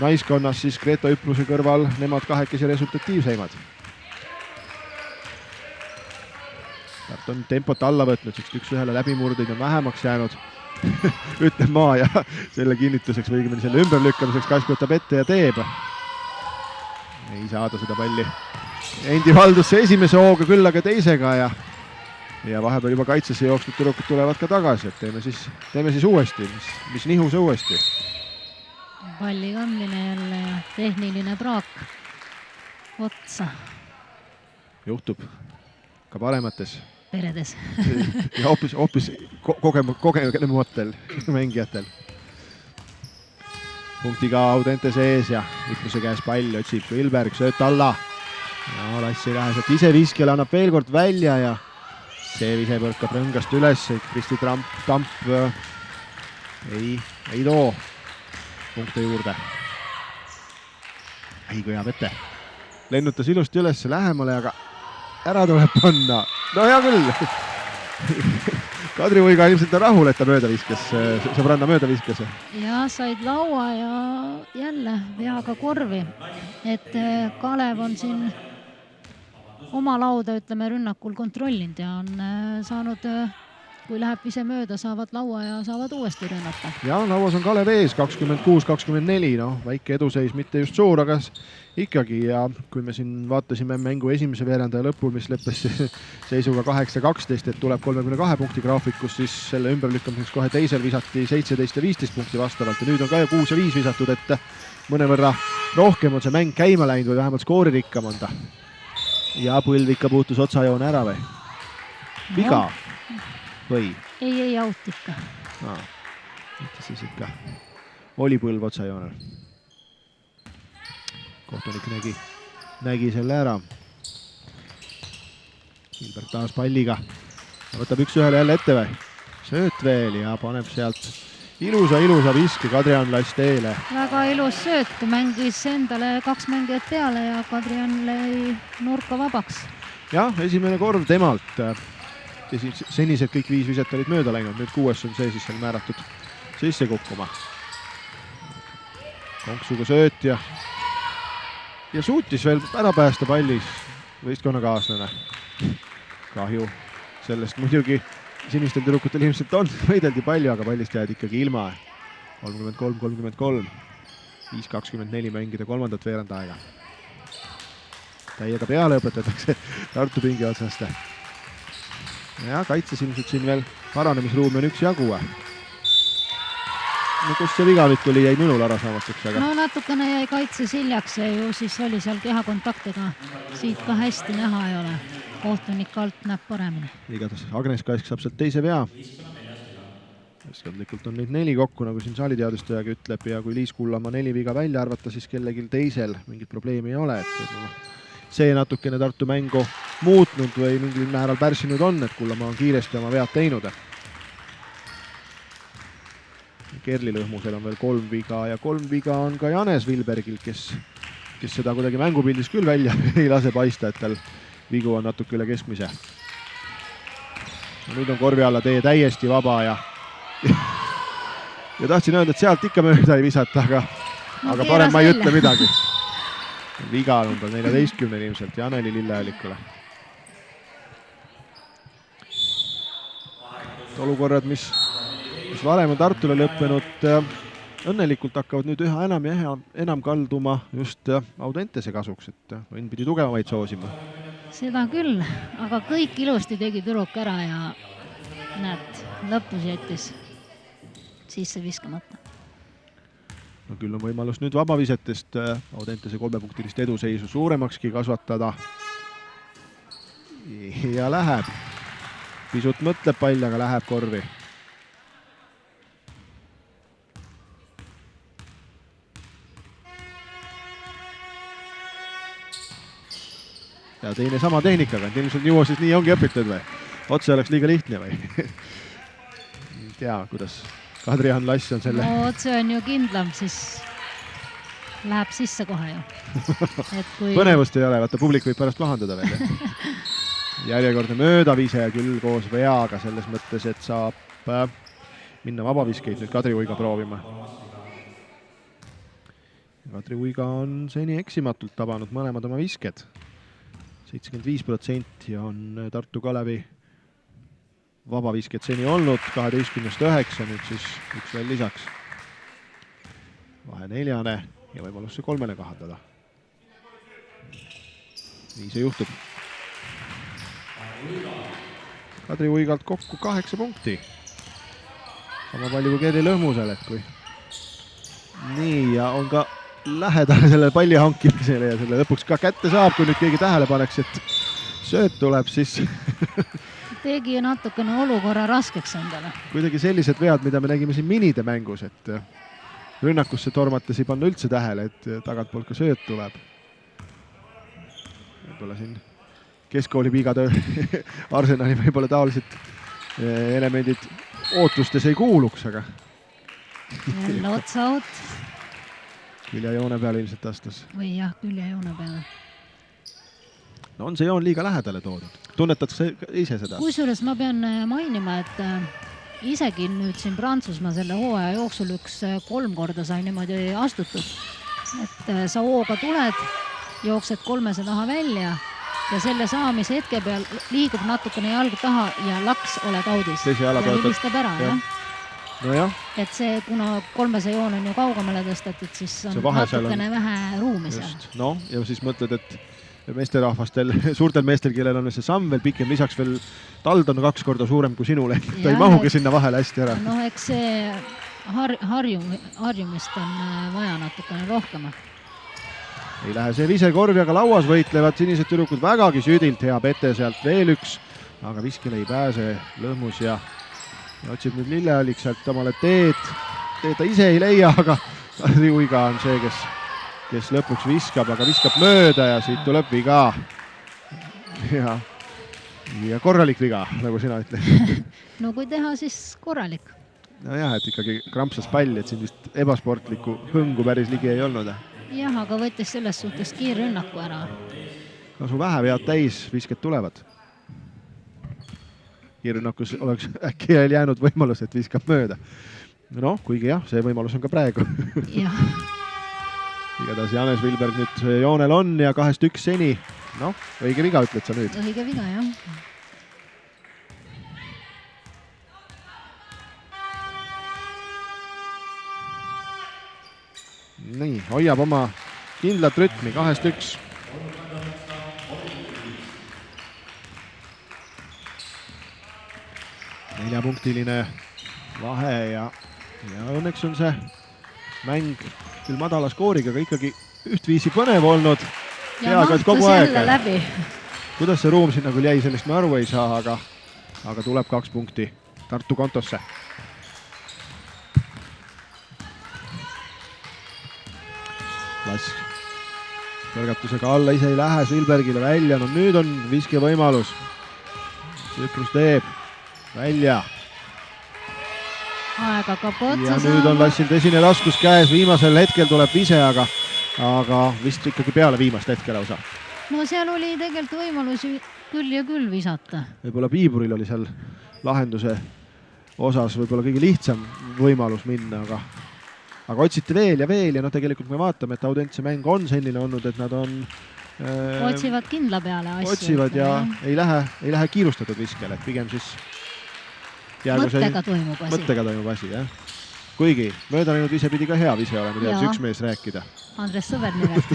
naiskonnas siis Greta Üpruse kõrval, nemad kahekesi resultatiivseimad. Tartu on tempot alla võtnud, sest 1-1 läbimurdeid on vähemaks jäänud. Ütleb maa ja selle kinnituseks või õigemini selle ümberlükkamiseks Kask võtab ette ja teeb. Ei saada seda palli endi valdusse esimese hooga, küll aga teisega ja vahepeal juba kaitsesse jooksnud tüdrukud tulevad ka tagasi, et teeme siis uuesti, mis nihus uuesti. Palli kandmine jälle ja tehniline praak otsa. Juhtub ka paremates peredes. Ja hoopis kogenumatel mängijatel. Punktiga Audente sees ja Ütluse käes pall otsib Vilberg, sööt alla. Ja Lass ei lähe sealt ise viskjale, annab veel kord välja ja see ise põrkab rõngast üles, Kristi Tamp ei too punkte juurde. Ei kõjab ette. Lennutas ilusti üles lähemale, aga ära tuleb panna. No hea küll. Kadri Uiga ilmselt on rahul, et ta mööda viskas, sõbranna mööda viskas. Ja said laua ja jälle veaga korvi. Et Kalev on siin oma lauda, ütleme, rünnakul kontrollinud ja on saanud, kui läheb ise mööda, saavad laua ja saavad uuesti rünnata. Ja lauas on Kalev ees, 26-24, no väike eduseis, mitte just suur, aga ikkagi. Ja kui me siin vaatasime mängu esimese veerandaja lõpul, mis lõppes seisuga 8-12, et tuleb 32 punkti graafikus, siis selle ümberlükkamiseks kohe teisel visati 17 ja 15 punkti vastavalt ja nüüd on ka 6 ja 5 visatud, et mõnevõrra rohkem on see mäng käima läinud või vähemalt skooririkkam on ta. Ja Põlv ikka puutus otsajoone ära või? Viga? Või? Ei aut ikka. Mitte siis ikka oli Põlv otsajoonel. Kohtunik nägi selle ära. Silberg taas palliga. Võtab 1-1 jälle ette või? Sööt veel ja paneb sealt ilusa viski Kadrian Lass teele. Väga ilus sööt, mängis endale 2 mängijat peale ja Kadrian lõi nurka vabaks. Jah, esimene korv temalt. Senised kõik 5 viset olid mööda läinud, nüüd 6 on see siis seal määratud sisse kukkuma. Konksuga sööt ja suutis veel ära päästa pallis võistkonnakaaslane. Kahju sellest muidugi. Sinistel tüdrukutel ilmselt on, võideldi palju, aga pallist jääd ikkagi ilma. 33-33, 5-24 mängida kolmandat veerand aega. Täiega peale õpetatakse Tartu pingi otsast. Ja kaitses ilmselt siin veel paranemisruumi on 1 jagu. No kus see viga nüüd tuli, jäi minul arasaamasteks, aga... No natukene jäi kaitses hiljaks ja ju siis oli seal kehakontaktega. Siit ka hästi näha ei ole. Kohtunik alt näeb paremini. Igatahes Agnes Kask saab sealt teise vea. Keskendlikult on neid 4 kokku, nagu siin saaliteadustajagi ütleb, ja kui Liis Kullamaa 4 viga välja arvata, siis kellegil teisel mingit probleemi ei ole. See natukene Tartu mängu muutnud või mingil määral pärssinud on, et Kullamaa on kiiresti oma vead teinud. Kerli Lõhmusel on veel 3 viga ja 3 viga on ka Janes Vilbergil, kes seda kuidagi mängupildis küll välja ei lase paista, et tal vigu on natuke üle keskmise. Nüüd on korvi alla tee täiesti vaba ja tahtsin öelda, et sealt ikka mööda ei visata, aga parem ma ei ütle midagi. Viga number 14 ilmselt Janeli Lilleallikule. Olukorrad, mis varem on Tartule lõppenud õnnelikult hakkavad nüüd üha enam ja enam kalduma just Audentese kasuks, et Õnn pidi tugevamaid soosima. Seda küll, aga kõik ilusti tegi tüdruk ära ja näed, lõpus jättis sisse viskamata. No küll on võimalus nüüd vabavisetest Audentese 3-punktilist eduseisu suuremakski kasvatada. Ja läheb. Pisut mõtleb pall, aga läheb korvi. Ja teine sama tehnikaga, et ilmselt juua siis nii ongi õpitud või? Otse oleks liiga lihtne või? Ei tea, kuidas Kadri-Jan Lass on selle... No otse on ju kindlam, siis läheb sisse kohe ju. Et kui... Põnevust ei ole, vaata publik võib pärast pahandada veel. Järjekordne möödavise küll koos veaga selles mõttes, et saab minna vabaviskeid nüüd Kadri Uiga proovima. Kadri Uiga on seni eksimatult tabanud mõlemad oma visked. 75% on Tartu Kalevi vabavisked seni olnud, 12-9, nüüd siis üks veel lisaks. Vahe 4 ja võimalus see 3 kahandada. Nii see juhtub. Kadri Uigalt kokku 8 punkti. Sama palju kui Kerli Lõhmusel, et kui nii ja on ka lähedale selle palli hankimisele ja selle lõpuks ka kätte saab, kui nüüd keegi tähele paneks, et sööt tuleb, siis tegi natukene olukorra raskeks endale. Kuidagi sellised vead, mida me nägime siin minide mängus, et rünnakusse tormates ei panna üldse tähele, et tagantpoolt ka sööt tuleb. Võib-olla siin keskkooli viigatöö Arsenali võib-olla taolised elemendid ootustes ei kuuluks, aga jälle otsaot. Külja joone peale ilmselt astus. Või jah, külja joone peale. No on see joon liiga lähedale toodud. Tunnetad sa ise seda? Kusjuures ma pean mainima, et isegi nüüd siin Prantsusmaa selle hooaja jooksul 3 korda sai niimoodi astutud. Et sa hooga tuled, jooksed 3 taha välja ja selle saamise hetke peal liigub natukene jalg taha ja laks oled audis. Ja vilistab ära, jah. No jah. Et see, kuna 3 joon on ju kaugemale tõstetud, siis on natukene vähe ruumi seal. No, ja siis mõtled, et meesterahvastel, suurtel meestel, kellel on see samm veel pikem, lisaks veel tald on 2 korda suurem kui sinule. Ta ei mahugi sinna vahele hästi ära. No eks see harjumist on vaja natukene rohkem. Ei lähe see visekorvi, aga lauas võitlevad sinised tüdrukud vägagi südilt. Hea pete sealt veel üks, aga viskele ei pääse Lõhmus ja otsib nüüd Lilleallik sealt omale teed ta ise ei leia, aga Kadri Uiga on see, kes lõpuks viskab, aga viskab mööda ja siit tuleb viga. Ja korralik viga, nagu sina ütled. No kui teha, siis korralik. No jah, et ikkagi krampsas pall, et siin vist ebasportlikku hõngu päris ligi ei olnud. Jah, aga võttis selles suhtes kiirrünnaku ära. Kasu vähe vead täis, visked tulevad. Kiirrünnakus oleks äkki jäänud võimalus, et viskab mööda. No, kuigi jah, see võimalus on ka praegu. Jah. Igatahes Janes Vilberg nüüd joonel on ja 2-1 seni. No, õige viga, ütled sa nüüd. Õige viga, jah. Nii, hoiab oma kindlat rütmi, 2-1. Neljapunktiline vahe ja õnneks on see mäng küll madala skooriga, aga ikkagi ühtviisi põnev olnud. Ja mahtus jälle läbi. Kuidas see ruum sinna küll jäi, sellest me aru ei saa, aga tuleb 2 punkti Tartu kontosse. Lass kõrgatusega alla ise ei lähe, Silbergile välja, no nüüd on viske võimalus. Süprus teeb välja. Aeg hakkab otsa ja nüüd on Lassil tõsine raskus käes, viimasel hetkel tuleb vise, aga vist ikkagi peale viimast hetke lausa. No seal oli tegelikult võimalus küll ja küll visata. Võib-olla Piiburil oli seal lahenduse osas võib-olla kõige lihtsam võimalus minna, aga otsiti veel ja no tegelikult me vaatame, et Audentse mäng on selline olnud, et nad on otsivad kindla peale asju. Otsivad ja ei lähe kiirustatud viskele, et pigem siis mõttega toimub asi. Mõttega toimub asi, jah. kuigi mööda läinud ise pidi ka hea vise olema, teadis Jaa. üks mees rääkida. Andres Sõber nimelt.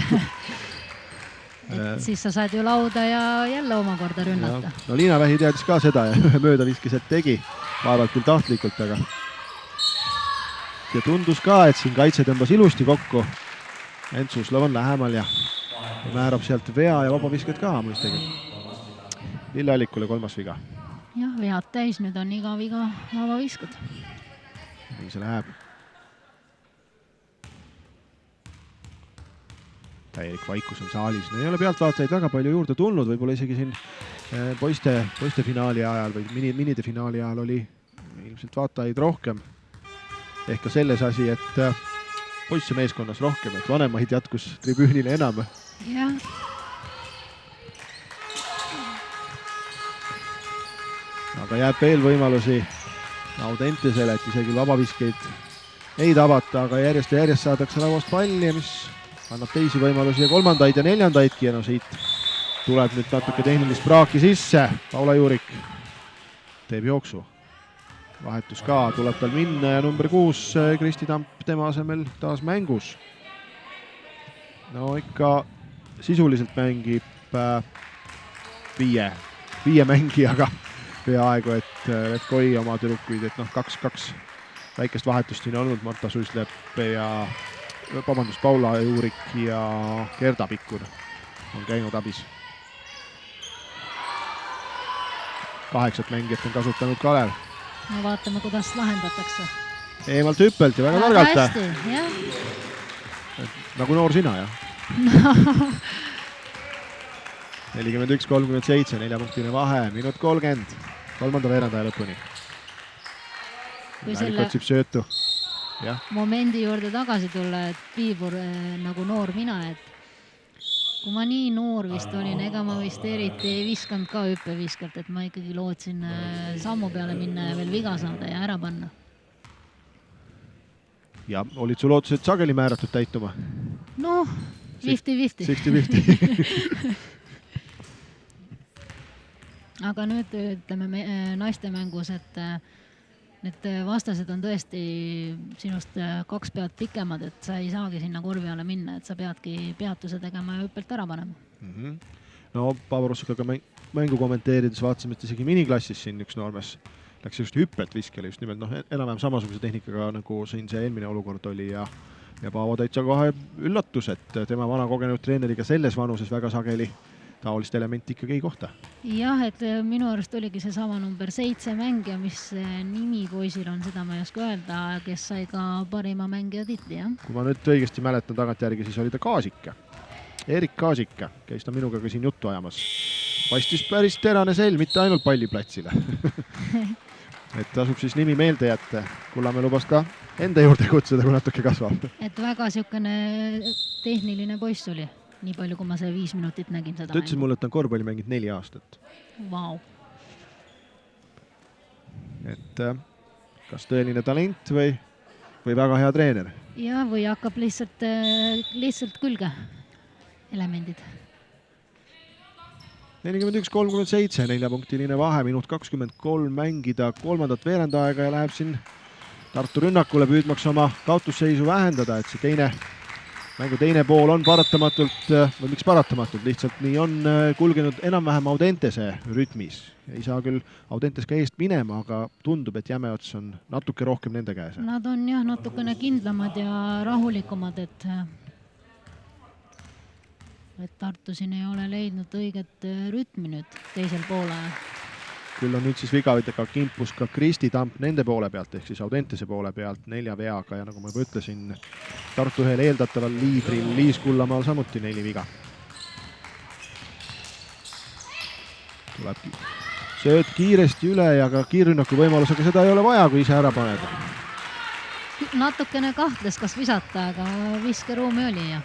Et siis sa saad ju lauda ja jälle omakorda rünnata. No Liinavähi teadis ka seda ja ühe möödaviskesed tegi, vaevalt küll tahtlikult, aga ja tundus ka, et siin kaitse tõmbas ilusti kokku. Ent Suslov on lähemal ja määrab sealt vea ja vabavisked ka mõistagi. Lille Allikule 3. viga. Jah, vead täis, nüüd on iga viga vabaviskad. Nii see läheb. Täielik vaikus on saalis. No ei ole pealtvaatajaid väga palju juurde tulnud, võib-olla isegi siin poiste finaali ajal või minide finaali ajal oli ilmselt vaatajaid rohkem. Ehk ka selles asi, et poisse meeskonnas rohkem, et vanemaid jätkus tribüünile enam. Jah. Aga jääb veel võimalusi Audentesele, et isegi vabaviskeid ei tabata, aga järjest ja järjest saadakse lauast palli, mis annab teisi võimalusi ja 3. ja 4. ja no siit tuleb nüüd natuke tehnilist praaki sisse. Paula Juurik teeb jooksu. Vahetus ka, tuleb tal minna ja number 6 Kristi Tamp tema asemel taas mängus. No ikka sisuliselt mängib viie mängijaga peaaegu, et Levkoi oma tüdrukuid, et noh, 2 väikest vahetust siin olnud, Marta Suislepp ja Paula Juurik ja Gerda Pikkur on käinud abis. 8 mängijat on kasutanud Kalev. No vaatame, kuidas lahendatakse. Eemalt hüppelt ja väga targalt. Hästi, jah. Nagu noor sina, jah? 41-37, 4-punktine vahe, minut 30, 3. veerandaja lõpuni. Kui Määrik otsib söötu. Ja. Momendi juurde tagasi tulla, et Piivur nagu noor mina, et kui ma nii noor vist olin, ega ma vist eriti ei viskanud ka hüppeviskalt, et ma ikkagi lootsin sammu peale minna ja veel viga saada ja ära panna. Ja olid sul ootused sageli määratud täituma? Noh, 50-50. 60-50. Aga nüüd ütleme naiste mängus, et need vastased on tõesti sinust 2 pead pikemad, et sa ei saagi sinna korvi alla minna, et sa peadki peatuse tegema ja hüppelt ära panema. No Pavarossikaga mängu kommenteerides vaatasime, et isegi miniklassis siin üks noormees läks just hüppelt viskele, just nimelt enam-vähem samasuguse tehnikaga, nagu siin see eelmine olukord oli ja Paavo täitsa kohe üllatus, et tema vana kogenud treeneriga selles vanuses väga sageli taolist elementi ikkagi ei kohta. Jah, et minu arust oligi see sama number 7 mängija, mis nimi poisil on, seda ma ei oska öelda, kes sai ka parima mängija titli, jah. Kui ma nüüd õigesti mäletan tagantjärgi, siis oli ta Kaasika. Erik Kaasika käis ta minuga ka siin juttu ajamas. Paistis päris terane sell, mitte ainult palliplatsile. Et tasub siis nimi meelde jätta. Kullamäe lubas ka enda juurde kutsuda, kui natuke kasvab. Et väga siukene tehniline poiss oli. Nii palju, kui ma see 5 minutit nägin seda. Ta ütlesid mulle, et ta on korvpalli mängid 4 aastat. Vau. Et kas tõeline talent või väga hea treener? Ja, või hakkab lihtsalt külge elemendid. 41-37, 4-punktiline vahe, minut 23 mängida 3. veerandaega ja läheb siin Tartu rünnakule püüdmaks oma kaotusseisu vähendada, et see mängu teine pool on paratamatult, või miks paratamatult, lihtsalt nii on kulgenud enam-vähem Audentese rütmis. Ei saa küll Audentes ka eest minema, aga tundub, et Jämeots on natuke rohkem nende käes. Nad on jah natukene kindlamad ja rahulikumad, et Tartu siin ei ole leidnud õiget rütmi nüüd teisel poole. Küll on nüüd siis vigavidega kimpus ka Kristi Tamp nende poole pealt, ehk siis Audentese poole pealt 4 veaga ja nagu ma juba ütlesin, Tartu ühel eeldataval liidril Liis Kullamaal samuti 4 viga. Tuleb sööd kiiresti üle ja ka kiirrünnaku võimalusega seda ei ole vaja, kui ise ära paned. Natukene kahtles, kas visata, aga viskeruumi oli ja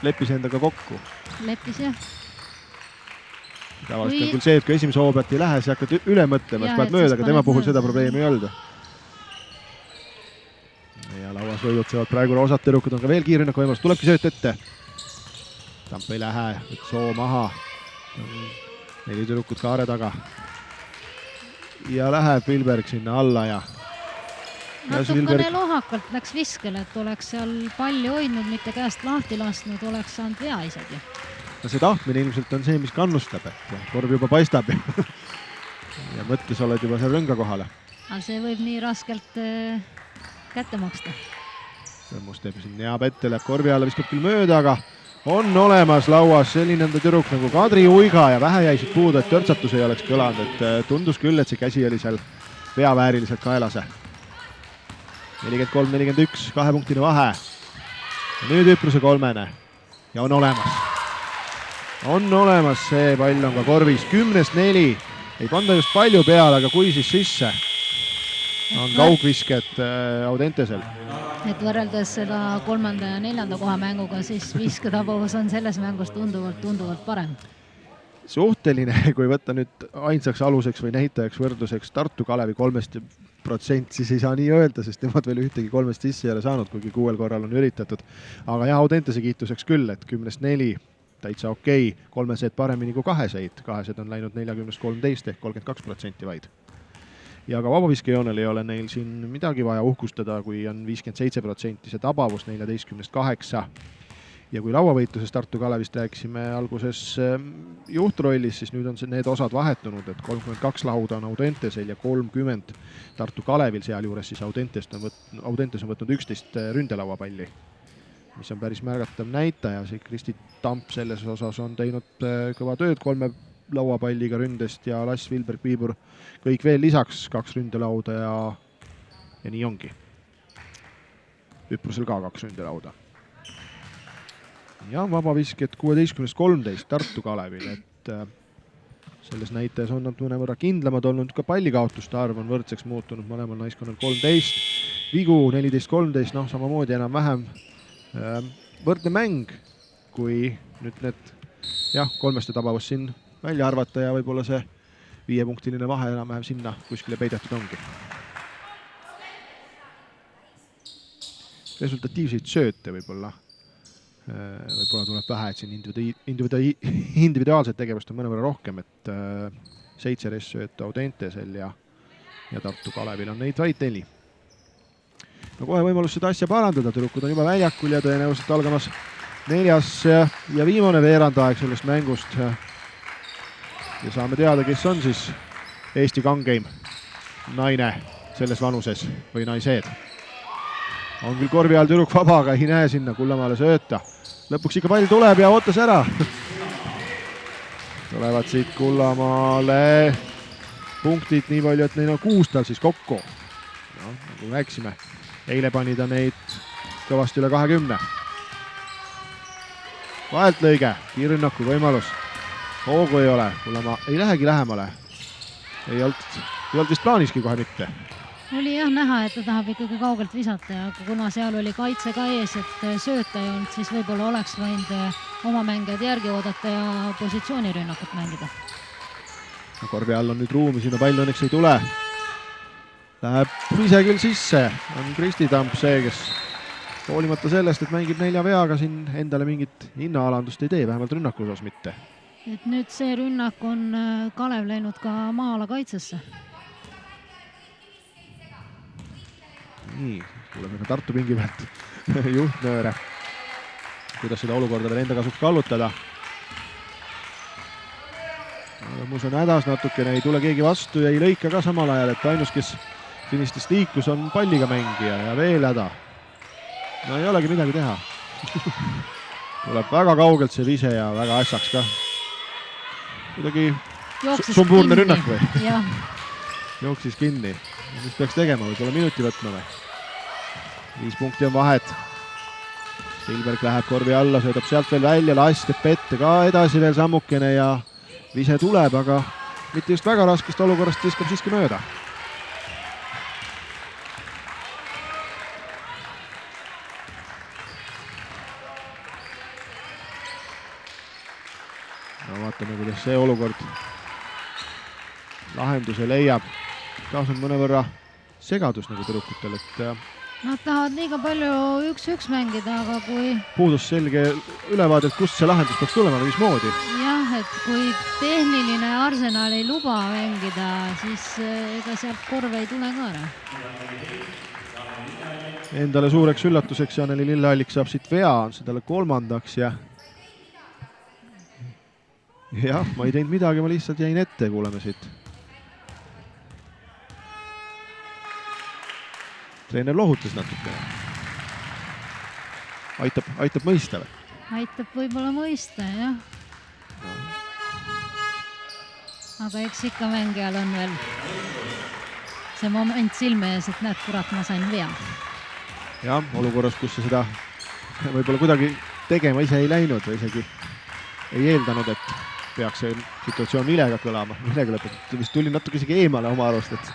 leppis endaga kokku. Leppis jah. Tavaliselt on küll see, et kui esimese hoo pealt ei lähe, siis hakkad üle mõtlema, siis paned mööda, aga tema puhul seda probleemi ei olnud. Ja lauas võidutsevad praegu roosad tüdrukud, on ka veel kiirrünnaku võimalus, tulebki sööt ette. Tamp ei lähe, üks soo maha. 4 tüdrukut kaare taga. Ja läheb Vilberg sinna alla ja natukene lohakalt läks viskele, et oleks seal palli hoidnud, mitte käest lahti lasknud, oleks saanud vea isegi. No see tahtmine ilmselt on see, mis kannustab, et korv juba paistab ja mõttes oled juba seal rünga kohale. Aga see võib nii raskelt kätte maksta. Rõmmus teeb siin hea pette, läheb korvi alla, viskab küll mööda, aga on olemas lauas selline tüdruk nagu Kadri Uiga ja vähe jäi siit puudu, et törtsatus ei oleks kõlanud, et tundus küll, et see käsi oli seal veavääriliselt kaelase. 43-41, 2-punktine vahe. Ja nüüd Üpruse kolmene ja on olemas. On olemas, see pall on ka korvis, 10-4. Ei panda just palju peale, aga kui siis sisse on kaugvisked Audentesel. Et võrreldes seda 3. ja 4. koha mänguga, siis visketabavus on selles mängus tunduvalt parem. Suhteline, kui võtta nüüd ainsaks aluseks või näitajaks võrdluseks Tartu Kalevi 3%, siis ei saa nii öelda, sest nemad veel ühtegi 3 sisse ei ole saanud, kuigi 6 korral on üritatud. Aga jah, Audentese kiituseks küll, et 10-4 täitsa okei, 3 seed paremini kui 2 seed. 2 seed on läinud 40-13 ehk 32% vaid. Ja ka vabaviskejoonel ei ole neil siin midagi vaja uhkustada, kui on 57% see tabavus 14-8. Ja kui lauavõitluses Tartu Kalevist rääkisime alguses juhtrollis, siis nüüd on need osad vahetunud, et 32 lauda on Audentesel ja 30 Tartu Kalevil, sealjuures siis Audentes on võtnud 11 ründelauapalli, mis on päris märgatav näitaja. See Kristi Tamp selles osas on teinud kõva tööd 3 lauapalliga ründest ja Lass Vilberg-Piibur kõik veel lisaks 2 ründelauda ja nii ongi. Üprusel ka 2 ründelauda. Ja vabavisked 16-13 Tartu Kalevil, et selles näitajas on nad mõnevõrra kindlamad olnud, ka pallikaotuste arv on võrdseks muutunud, mõlemal naiskonnal 13, vigu 14-13, noh samamoodi enam-vähem võrdne mäng, kui nüüd need 3 tabavust siin välja arvata ja võib-olla see 5-punktiline vahe enam-vähem sinna kuskile peidetud ongi. Resultatiivseid sööte võib-olla tuleb vähe, et siin individuaalset tegevust on mõnevõrra rohkem, et 7 restsöötu Audentesel ja Tartu Kalevil on neid vaid 4. No kohe võimalus seda asja parandada, tüdrukud on juba väljakul ja tõenäoliselt algamas 4. ja viimane veerandaeg sellest mängust. Ja saame teada, kes on siis Eesti kangeim naine selles vanuses või naised. On küll korvi all tüdruk vaba, aga ei näe sinna Kullamaale sööta. Lõpuks ikka pall tuleb ja ootas ära. Tulevad siit Kullamaale punktid nii palju, et neil on 6 tal siis kokku. No, nagu rääksime, eile pani ta neid kõvasti üle 20. Vahelt lõige, kiirrünnaku võimalus. Hoogu ei ole, Kullamaa ei lähegi lähemale. Ei olnud vist plaaniski kohe mitte. Oli jah näha, et ta tahab ikkagi kaugelt visata ja kuna seal oli kaitse ka ees, et sööta ei olnud, siis võib-olla oleks võinud oma mängijad järgi oodata ja positsioonirünnakut mängida. Korvi all on nüüd ruumi, sinna pall õnneks ei tule. Läheb ise küll sisse, on Kristi Tamp see, kes hoolimata sellest, et mängib 4 veaga siin endale mingit hinnaalandust ei tee, vähemalt rünnaku osas mitte. Et nüüd see rünnak on Kalev läinud ka maa-ala kaitsesse. Nii, kuuleme ka Tartu pingi pealt juhtnööre. Kuidas seda olukorda veel enda kasuks kallutada. Rõmmus on hädas natukene, ei tule keegi vastu ja ei lõika ka samal ajal, et ainus, kes sinistest liikus, on palliga mängija ja veel häda. No ei olegi midagi teha. Tuleb väga kaugelt see vise ja väga ässaks ka. Kuidagi sumbuurne rünnak või? Jooksis kinni. Mis peaks tegema, võib-olla minuti võtma või? 5 punkti on vahet. Silberg läheb korvi alla, söödab sealt veel välja, Lass teeb pette ka edasi veel sammukene ja vise tuleb, aga mitte just väga raskest olukorrast viskab siiski mööda. No vaatame, kuidas see olukord lahenduse leiab. Taas on mõnevõrra segadus nagu tüdrukutel, et nad tahavad liiga palju 1-1 mängida, aga kui puudus selge ülevaade, et kust see lahendus peaks tulema või mismoodi. Jah, et kui tehniline Arsenal ei luba mängida, siis ega sealt korve ei tule ka ära. endale suureks üllatuseks Janeli Lilleallik saab siit vea, on see talle 3. ja jah, ma ei teinud midagi, ma lihtsalt jäin ette, kuuleme siit. Treener lohutas natukene. Aitab mõista või? Aitab võib-olla mõista, jah. Aga eks ikka mängijal on veel see moment silme ees, et näed, kurat, ma sain vea. Jah, olukorras, kus sa seda võib-olla kuidagi tegema ise ei läinud või isegi ei eeldanud, et peaks see situatsioon millega kõlama. Millega lõpetab, vist tuli natuke isegi eemale oma arust, et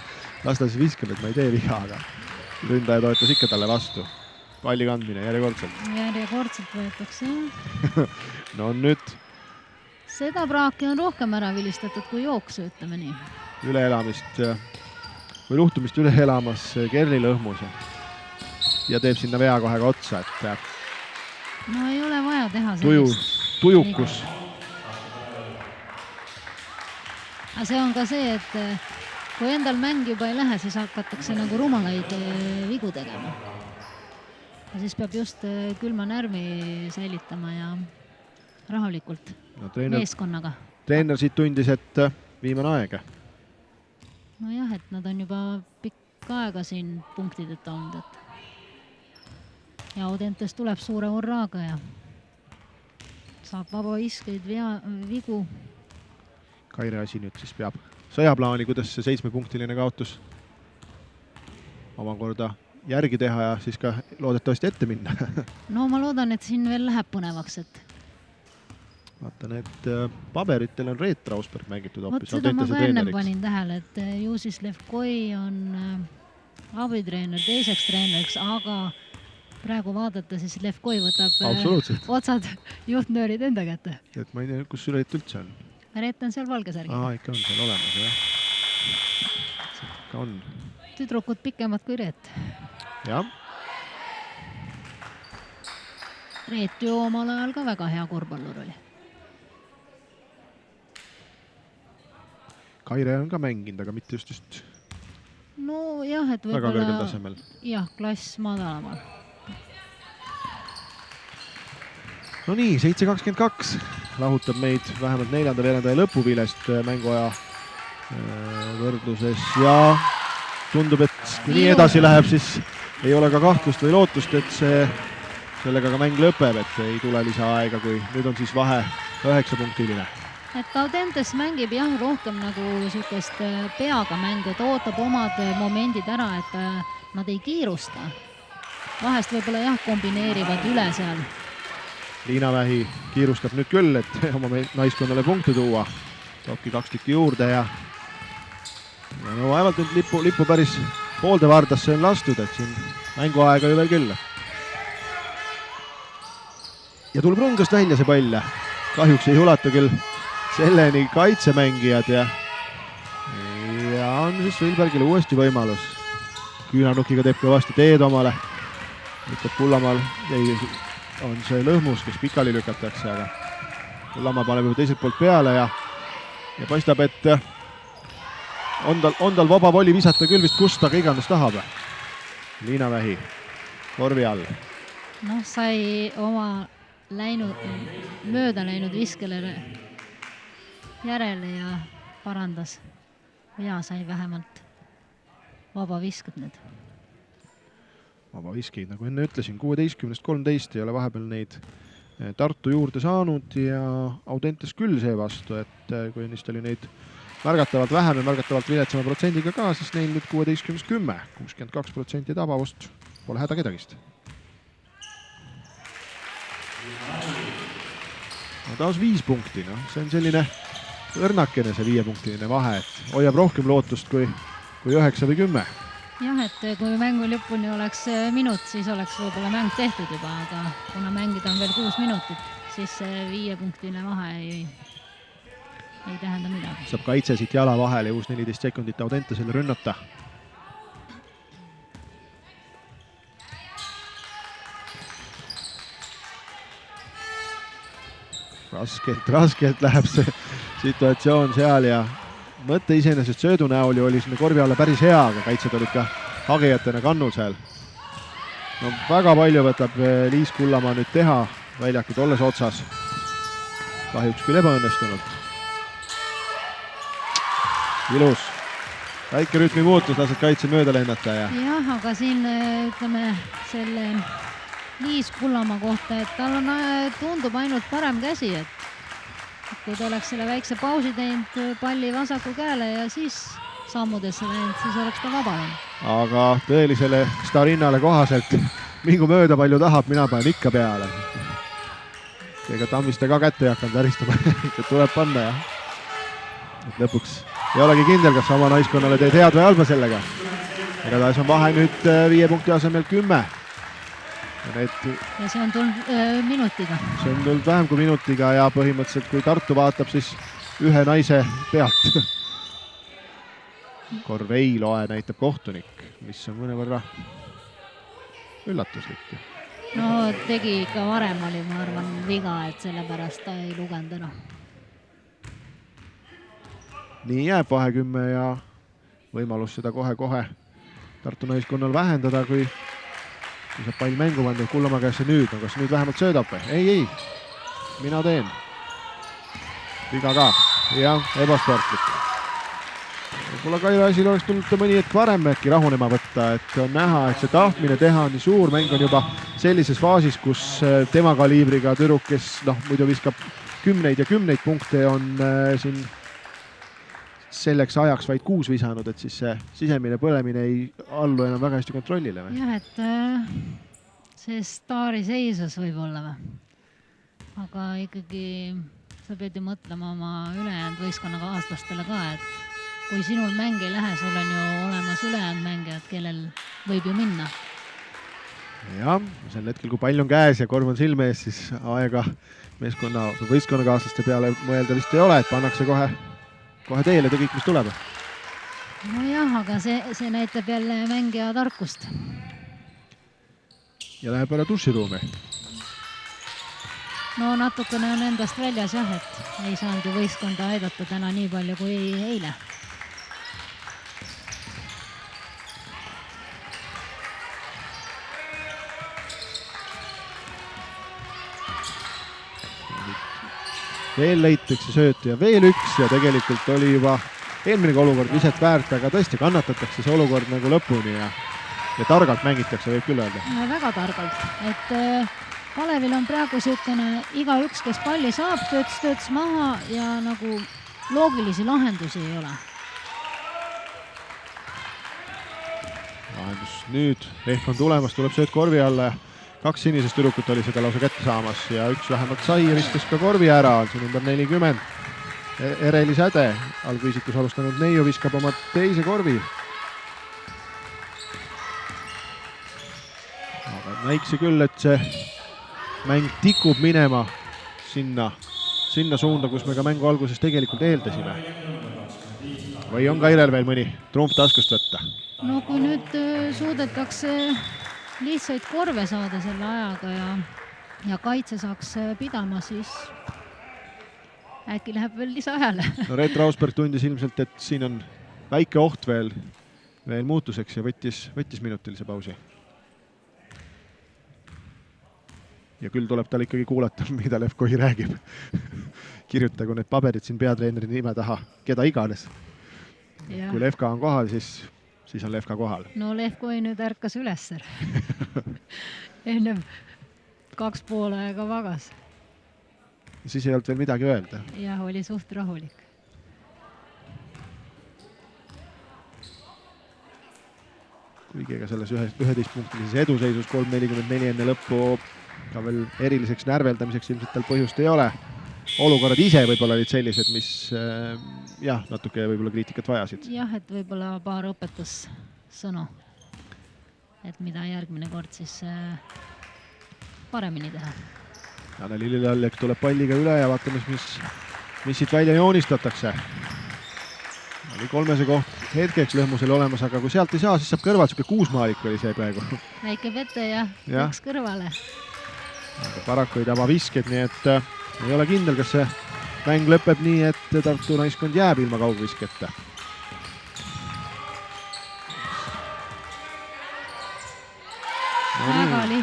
las ta siis viskab, et ma ei tee viga, aga ründaja toetas ikka talle vastu. Palli kandmine järjekordselt. Järjekordselt võetakse, jah. No nüüd seda praaki on rohkem ära vilistatud kui jooksu, ütleme nii. Üleelamist või luhtumist üle elamas Kerli Lõhmus ja teeb sinna vea kohe ka otsa, et no ei ole vaja teha sellist. Tujukus. Aga see on ka see, et kui endal mäng juba ei lähe, siis hakatakse nagu rumalaid vigu tegema. Ja siis peab just külma närvi säilitama ja rahulikult meeskonnaga. Treener siit tundis, et viimane aeg. No jah, et nad on juba pikka aega siin punktideta olnud, ja Audentes tuleb suure hurraaga ja saab vabaviskeid vigu. Kaire asi nüüd siis peab sõjaplaani, kuidas see 7-punktiline kaotus omakorda järgi teha ja siis ka loodetavasti ette minna. No ma loodan, et siin veel läheb põnevaks, et vaatan, et paberitel on Reet Rausberg mängitud hoopis. Vot seda ma ka ennem panin tähele, et Jusis Levkoi on abitreener, teiseks treeneriks, aga praegu vaadata, siis Levkoi võtab otsad juhtnöörid enda kätte. Et ma ei tea, kus Reet üldse on? Reet on seal valge särgiga. Ikka on seal olemas, jah. Ikka on. Tüdrukud pikemad kui Reet. Jah. Reet ju omal ajal ka väga hea korvpallur oli. Kaire on ka mänginud, aga mitte just. No jah, et väga kõrgel tasemel. Jah, klass madalamal. No nii, 7:22 lahutab meid vähemalt 4. veerandaja lõpuvilest mänguaja võrdluses ja tundub, et kui nii edasi läheb, siis ei ole ka kahtlust või lootust, et sellega ka mäng lõpeb, et ei tule lisaaega, kui nüüd on siis vahe 9-punktiline. Et Audentes mängib jah rohkem nagu sihukest peaga mängu, ta ootab omad momendid ära, et nad ei kiirusta. Vahest võib-olla jah kombineerivad üle seal. Liina Vähi kiirustab nüüd küll, et oma naiskonnale punkte tuua. Toobki 2 tükki juurde ja no vaevalt nüüd lipu päris poolde vardasse on lastud, et siin mänguaega ju veel küll. Ja tuleb rõngast välja see pall. Kahjuks ei ulata küll selleni kaitsemängijad ja on siis Vilbergile uuesti võimalus. Küünanukiga teeb kõvasti teed omale. Ütleb Pullamaal, on see Lõhmus, kes pikali lükatakse, aga Pullamaa paneb juba teiselt poolt peale ja paistab, et on tal vaba voli visata küll vist kust, aga iganes tahab. Liina Vähi korvi all. Noh, sai oma mööda läinud viskele järele ja parandas. Ja sai vähemalt vaba viskad nüüd. Vaba viskid, nagu enne ütlesin, 16-13 ei ole vahepeal neid Tartu juurde saanud ja Audentes küll seevastu, et kui ennist oli neid märgatavalt vähem ja märgatavalt viletsama protsendiga ka, siis neil nüüd 16-10, 62% tabavust, pole häda kedagist. No taas 5 punkti, no see on selline õrnakene see 5-punktiline vahe, et hoiab rohkem lootust kui 9 või 10. Jah, et kui mängu lõpuni oleks minut, siis oleks võib-olla mäng tehtud juba, aga kuna mängida on veel 6 minutit, siis see 5-punktine vahe ei tähenda midagi. Saab kaitse siit jala vahele ja uus 14 sekundit Audentesele rünnata. Raskelt läheb see situatsioon seal ja mõte iseenesest söödu näol ju oli sinna korvi alla päris hea, aga kaitsed olid ka hagejatena kannul seal. no väga palju võtab Liis Kullamaa nüüd teha väljakut olles otsas. Kahjuks küll ebaõnnestunult. Ilus. Väike rütmi muutus, lased kaitse mööda lennata ja... Jah, aga siin ütleme selle Liis Kullamaa kohta, et tal on, tundub ainult parem käsi, et kui ta oleks selle väikse pausi teinud palli vasaku käele ja siis sammudesse läinud, siis oleks ta vabam. Aga tõelisele starinnale kohaselt mingu mööda palju tahab, mina panen ikka peale. Ega Tammiste ka kätte ei hakanud väristama, tuleb panna ja et lõpuks ei olegi kindel, kas oma naiskonnale teed head või halba sellega. Ega taas on vahe nüüd 5 punkti asemel 10. Ja see on tulnud minutiga. See on tulnud vähem kui minutiga ja põhimõtteliselt kui Tartu vaatab siis ühe naise pealt. Korveiloe näitab kohtunik, mis on mõnevõrra üllatuslik. No tegi ikka varem oli, ma arvan, viga, et sellepärast ta ei lugenud enam. Nii jääb vahe 10 ja võimalus seda kohe-kohe Tartu naiskonnal vähendada, kui saab pall mängu panna Kullamaa käesse nüüd. Kas nüüd vähemalt söödab või? Ei. Mina teen. Viga ka. Ja ebasportlik. Võib-olla Kaire Asil oleks tulnud mõni hetk varem äkki rahunema võtta, et on näha, et see tahtmine teha on nii suur. Mäng on juba sellises faasis, kus tema kaliibriga tüdruk, kes muidu viskab 10 ja 10 punkte, on siin selleks ajaks vaid 6 visanud, et siis see sisemine põlemine ei allu enam väga hästi kontrollile või? Jah, et see staari seisus võib olla või. Aga ikkagi sa pead ju mõtlema oma ülejäänud võistkonnaga aastastele ka, et kui sinul mäng ei lähe, sul on ju olemas ülejäänud mängijad, kellel võib ju minna. Jah, sel hetkel, kui pall on käes ja korv on silme ees, siis aega meeskonna või võistkonnakaaslaste peale mõelda vist ei ole, et pannakse kohe teele ta kõik, mis tuleb. No jah, aga see näitab jälle mängija tarkust. Ja läheb ära duširuumi. No natukene on endast väljas jah, et ei saanud ju võistkonda aidata täna nii palju kui eile. Veel leitakse söötu ja veel üks ja tegelikult oli juba eelmine olukord viset väärt, aga tõesti kannatatakse see olukord nagu lõpuni ja targalt mängitakse, võib küll öelda. No väga targalt, et Kalevil on praegu siukene igaüks, kes palli saab, tööts maha ja nagu loogilisi lahendusi ei ole. Lahendus nüüd, ehk on tulemas, tuleb sööt korvi alla ja 2 sinisest tüdrukut oli seda lausa kätte saamas ja üks vähemalt sai ja viskas ka korvi ära, on see number 40. Ereli Säde, alguisikus alustanud neiu, viskab oma teise korvi. Aga näikse küll, et see mäng tikub minema sinna suunda, kus me ka mängu alguses tegelikult eeldasime. Või on Kairel veel mõni trump taskust võtta? No kui nüüd suudetakse lihtsaid korve saada selle ajaga ja kaitse saaks pidama, siis äkki läheb veel lisaajale. No Reet Rausberg tundis ilmselt, et siin on väike oht veel muutuseks ja võttis minutilise pausi. Ja küll tuleb tal ikkagi kuulata, mida Levkovi räägib. Kirjutagu need paberid siin peatreeneri nime taha, keda iganes. Ja. Kui Levka on kohal, siis on Levka kohal. No Levkovi nüüd ärkas üles. Ennem 2,5 aega vagas. Siis ei olnud veel midagi öelda. Jah, oli suht rahulik. Kuigi ega selles 11-punktilises eduseisus 3:44 enne lõppu ka veel eriliseks närveldamiseks ilmselt tal põhjust ei ole. Olukorrad ise võib-olla olid sellised, mis natuke võib-olla kriitikat vajasid. Jah, et võib-olla paar õpetussõnu, et mida järgmine kord siis paremini teha. Anneli Lillallek tuleb palliga üle ja vaatame, mis siit välja joonistatakse. Oli 3. koht hetkeks Lõhmusel olemas, aga kui sealt ei saa, siis saab kõrvalt siuke kuusmaalik oli see praegu. Väike vete ja üks kõrvale. Aga paraku ei taba visked, nii et ei ole kindel, kas see mäng lõpeb nii, et Tartu naiskond jääb ilma kaugvisketa.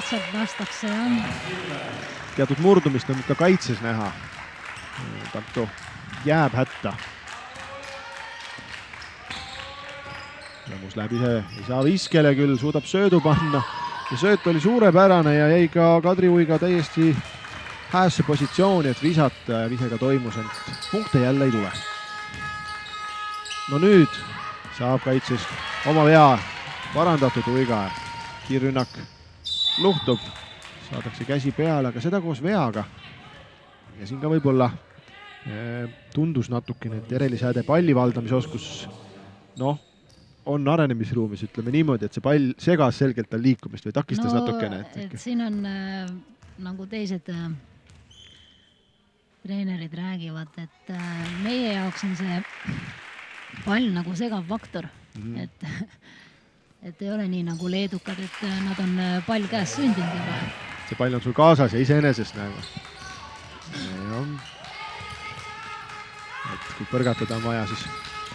lihtsalt lastakse jah. Teatud murdumist on ka kaitses näha. Tartu jääb hätta. Lõhmus läheb ise, ei saa viskele küll, suudab söödu panna. Ja sööt oli suurepärane ja jäi ka Kadri Uiga täiesti häässe positsiooni, et visata ja visega toimus, ent punkte jälle ei tule. No nüüd saab kaitses oma vea parandatud Uiga. Kiirrünnak luhtub, saadakse käsi peale, aga seda koos veaga. Ja siin ka võib-olla tundus natukene, et Ereli-Sääde palli valdamisoskus on arenemisruumis, ütleme niimoodi, et see pall segas selgelt tal liikumist või takistas natukene. Et siin on nagu teised treenerid räägivad, et meie jaoks on see pall nagu segav faktor, et ei ole nii nagu leedukad, et nad on pall käes sündinud juba. See pall on sul kaasas ja iseenesest nagu. Et kui põrgatada on vaja, siis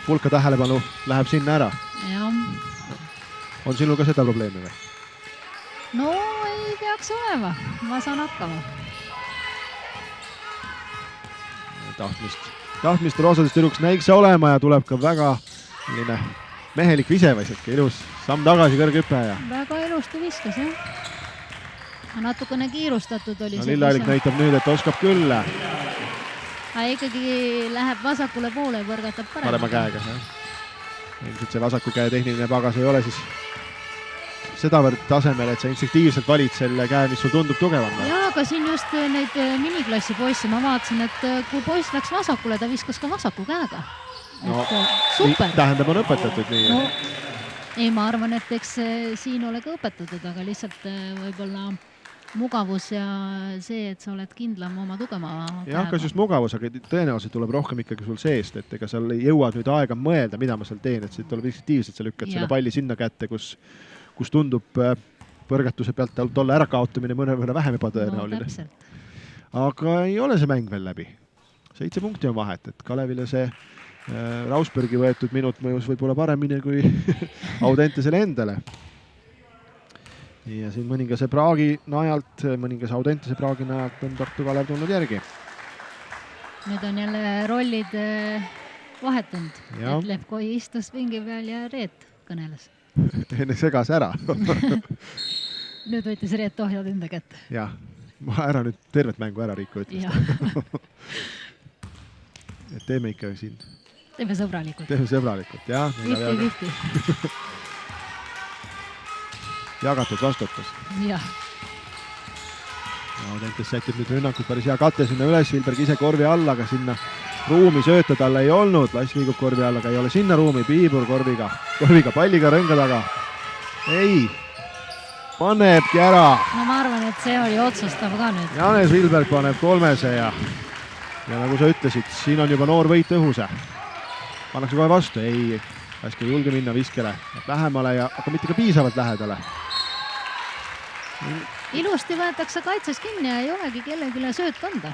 pulka tähelepanu läheb sinna ära. Ja. On sinul ka seda probleemi või? No ei peaks olema, ma saan hakkama. Tahtmist roosades tüdruks näiks olema ja tuleb ka väga mehelik vise vaikselt, ilus samm tagasi kõrghüpe ja... Väga ilusti viskas, jah. Natukene kiirustatud oli see. Lillalik näitab nüüd, et oskab küll. Aga ikkagi läheb vasakule poole ja põrgatab parema käega. Ilmselt see vasaku käe tehniline pagas ei ole siis sedavõrd tasemel, et sa instinktiivselt valid selle käe, mis sul tundub tugevam. Jaa, aga siin just neid miniklassi poisse ma vaatasin, et kui poiss läks vasakule, ta viskas ka vasaku käega. Super. Tähendab, on õpetatud nii. No, ei, ma arvan, et eks siin ole ka õpetatud, aga lihtsalt võib-olla mugavus ja see, et sa oled kindlam oma tugema käega. Jah, kas just mugavus, aga tõenäoliselt tuleb rohkem ikkagi sul seest, et ega seal jõuad nüüd aega mõelda, mida ma seal teen, et see tuleb instinktiivselt, sa lükkad selle palli sinna kätte, kus tundub põrgatuse pealt tolle ärakaotamine mõnevõrra vähem ebatõenäoline. Aga ei ole see mäng veel läbi. 7 punkti on vahet, et Kalevile see Rausbergi võetud minut mõjus võib-olla paremini kui Audentesele endale. Ja siin mõningase Praagi najalt, mõningase Audentese Praagi najalt on Tartu Kalev tulnud järgi. Nüüd on jälle rollid vahetunud. Et Levkoi istus pingi peal ja Reet kõneles. Enne segas ära. Nüüd võttis Reet ohjad enda kätte. Jah, ma ära nüüd tervet mängu ära Riiko ütles. Et teeme ikka siin. Teeme sõbralikult. Teeme sõbralikult, jah. 50-50. Jagatud vastutus. Jah. Audentes sätib nüüd rünnakud päris hea kate sinna üles, Vilberg ise korvi alla, aga sinna ruumi sööta talle ei olnud. Lass liigub korvi alla, aga ei ole sinna ruumi. Piibur korviga palliga rõnga taga. Ei, panebki ära. No ma arvan, et see oli otsustav ka nüüd. Janes Vilberg paneb 3 ja nagu sa ütlesid, siin on juba noor võit õhuse. Pannakse kohe vastu, ei, Lask ei julge minna viskele lähemale, aga mitte ka piisavalt lähedale. Ilusti võetakse kaitses kinni ja ei olegi kellegile sööt anda.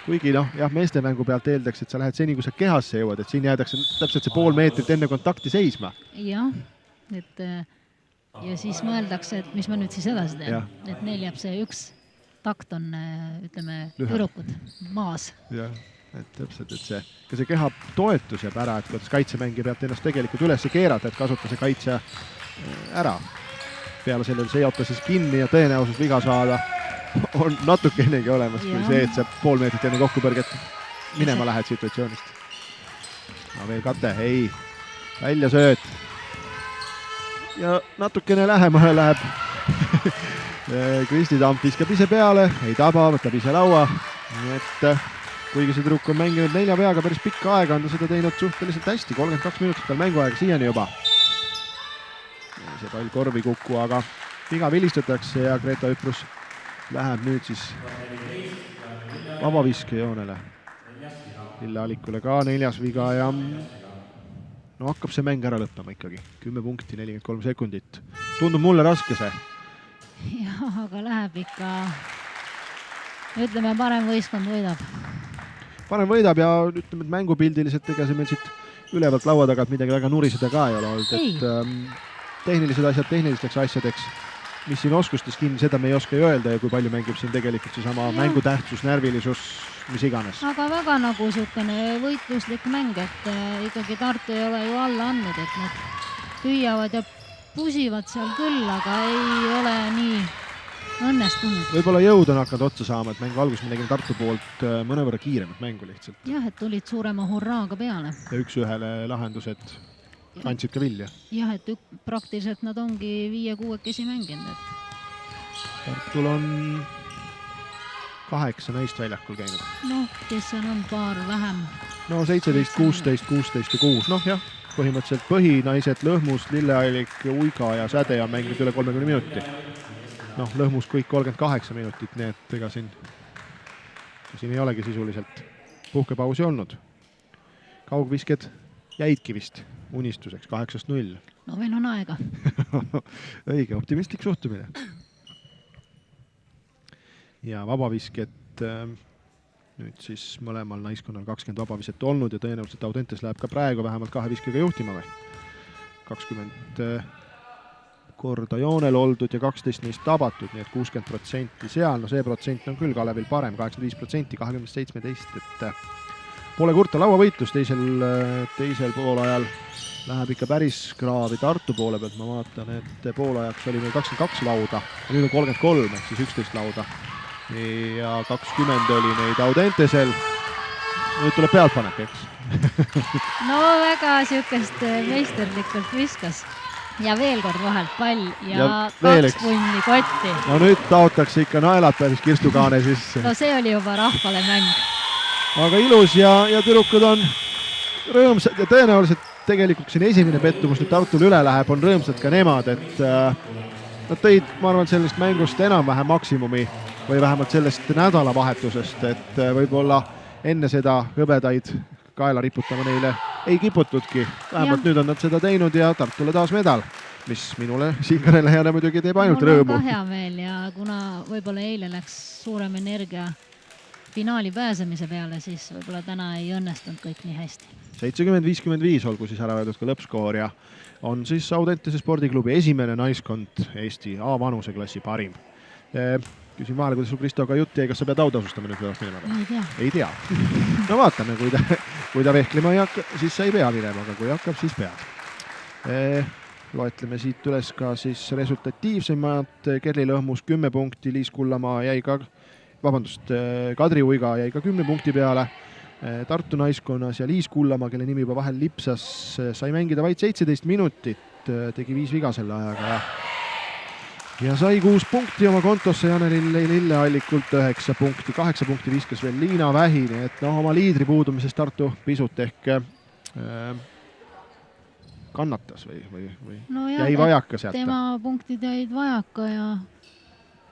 Kuigi meestemängu pealt eeldaks, et sa lähed seni, kui sa kehasse jõuad, et siin jäädakse täpselt see pool meetrit enne kontakti seisma. Jah, ja siis mõeldakse, et mis ma nüüd siis edasi teen. Et neil jääb see üks takt on, ütleme, ürukud maas. Jah, et täpselt, et see keha toetus jääb ära, et kuidas kaitsemängija pealt ennast tegelikult üles keerata, et kasuta see kaitse ära. Peale sellel seota siis kinni ja tõenäosus viga saada on natukenegi olemas, kui see, et sa pool meetrit enne kokkupõrget minema lähed situatsioonist. No veel kate, ei, välja sööt. Ja natukene lähemale läheb Kristi Tamp viskab ise peale, ei taba, võtab ise laua. Nii et kuigi see trukk on mänginud 4 peaga päris pikka aega, on ta seda teinud suhteliselt hästi, 32 minutit tal mänguaega siiani juba. See pall korvi kukku, aga viga vilistatakse ja Greta Üprus läheb nüüd siis vabaviskejoonele. Lille Alikule ka 4. viga ja hakkab see mäng ära lõppema ikkagi. 10 punkti, 43 sekundit. Tundub mulle raske see. Jah, aga läheb ikka, ütleme, parem võistkond võidab. Parem võidab ja ütleme, et mängupildiliselt ega see meil siit ülevalt laua tagant midagi väga nuriseda ka ei ole olnud, et tehnilised asjad tehnilisteks asjadeks. mis siin oskustes kinni, seda me ei oska ju öelda ja kui palju mängib siin tegelikult seesama mängu tähtsus, närvilisus, mis iganes. Aga väga nagu niisugune võitluslik mäng, et ikkagi Tartu ei ole ju alla andnud, et nad püüavad ja pusivad seal küll, aga ei ole nii õnnestunud. Võib-olla jõud on hakanud otsa saama, et mängu algus me nägime Tartu poolt mõnevõrra kiiremat mängu lihtsalt. Jah, et tulid suurema hurraaga peale. Ja üks-ühele lahendused andsid ka vilja. Jah, et praktiliselt nad ongi 5-6 mänginud. Et... Tartul on 8 naist väljakul käinud. Noh, kes seal on paar vähem. No 17, 16, 16 ja 6. Noh jah, põhimõtteliselt põhinaised Lõhmus, Lilleallik, Uiga ja Säde on mänginud üle 30 minuti. Noh, Lõhmus kõik 38 minutit, nii et ega siin ei olegi sisuliselt puhkepausi olnud. Kaugvisked jäidki vist unistuseks 8-0. No veel on aega. Õige, optimistlik suhtumine. Ja vabavisket nüüd siis mõlemal naiskonnal 20 vabaviset olnud ja tõenäoliselt Audentes läheb ka praegu vähemalt 2 viskega juhtima või. 20 korda joonel oldud ja 12 neist tabatud, nii et 60% seal. No see protsent on küll Kalevil parem, 85%, 20-17, et pole kurta lauavõitlus teisel poolajal läheb ikka päris kraavi Tartu poole pealt. Ma vaatan, et poolajaks oli meil 22 lauda, nüüd on 33, ehk siis 11 lauda. Ja 20 oli neid Audentesel. Nüüd tuleb pealtpanek, eks? No väga siukest meisterlikult viskas. Ja veel kord vahelt pall ja 2 punni kotti. No nüüd taotakse ikka naelad päris kirstukaane sisse. No see oli juba rahvale mäng. Aga ilus ja tüdrukud on rõõmsad ja tõenäoliselt tegelikult siin esimene pettumus nüüd Tartul üle läheb, on rõõmsad ka nemad, et nad tõid, ma arvan, sellest mängust enam-vähem maksimumi või vähemalt sellest nädalavahetusest, et võib-olla enne seda hõbedaid kaela riputama neile ei kiputudki. Vähemalt nüüd on nad seda teinud ja Tartule taas medal, mis minule siinkõnelejana muidugi teeb ainult rõõmu. Mul on ka hea meel ja kuna võib-olla eile läks suurem energia finaali pääsemise peale, siis võib-olla täna ei õnnestunud kõik nii hästi. 70-55 olgu siis ära öeldud ka lõppskoor ja on siis Audentese spordiklubi esimene naiskond Eesti A-vanuseklassi parim. Küsin vahele, kuidas sul Kristo ka jutt jäi, kas sa pead autasustama nüüd pärast minema? Ei tea. No vaatame, kui ta vehklema ei hakka, siis sa ei pea minema, aga kui hakkab, siis pead. Loetleme siit üles ka siis resultatiivsemad. Kerli Lõhmus 10 punkti, Liis Kullamaa jäi ka, Kadri Uiga jäi ka 10 punkti peale. Tartu naiskonnas ja Liis Kullamaa, kelle nimi juba vahel lipsas, sai mängida vaid 17 minutit, tegi 5 viga selle ajaga ja sai 6 punkti oma kontosse Janeli Lilleallikult 9 punkti. 8 punkti viskas veel Liina Vähini, et oma liidri puudumisest Tartu pisut ehk kannatas või no jah, jäi vajaka sealt. Tema punktid jäid vajaka ja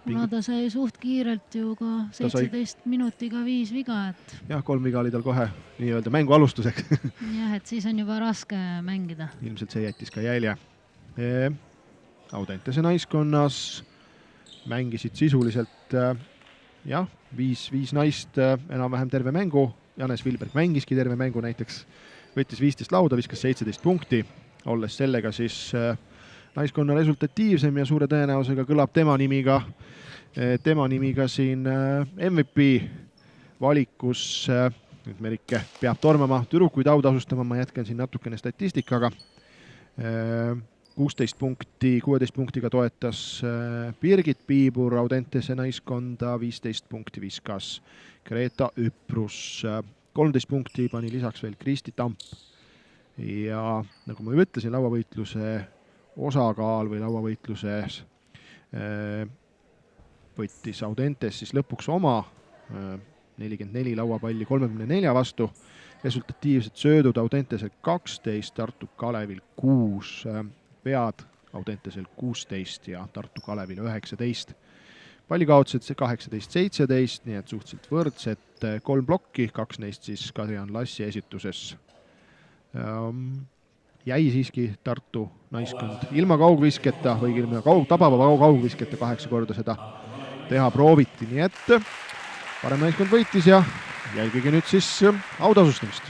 kuna ta sai suht kiirelt ju ka 17 minutiga 5 viga, et... Jah, 3 viga oli tal kohe nii-öelda mängu alustuseks. Jah, et siis on juba raske mängida. Ilmselt see jättis ka jälje. Audentese naiskonnas mängisid sisuliselt 5 naist enam-vähem terve mängu. Janes Vilberg mängiski terve mängu näiteks. Võttis 15 lauda, viskas 17 punkti, olles sellega siis naiskonna resultatiivsem ja suure tõenäosusega kõlab tema nimiga siin MVP valikus. Nüüd Merike peab tormama tüdrukuid autasustama, ma jätkan siin natukene statistikaga. 16 punktiga toetas Birgit Piibur Audentese naiskonda, 15 punkti viskas Greta Üprus, 13 punkti pani lisaks veel Kristi Tamp. Ja nagu ma ütlesin, lauavõitluse osakaal või lauavõitluses võttis Audentes siis lõpuks oma 44 lauapalli 34 vastu. Resultatiivsed söödud Audentesel 12, Tartu Kalevil 6, pead Audentesel 16 ja Tartu Kalevil 19. Pallikaotused 18-17, nii et suhteliselt võrdsed 3 plokki, 2 neist siis Kadrian Lassi esituses. Jäi siiski Tartu naiskond ilma kaugvisketa või ilma tabava kaugvisketa 8 korda seda teha prooviti, nii et parem naiskond võitis ja jälgige nüüd siis autasustamist.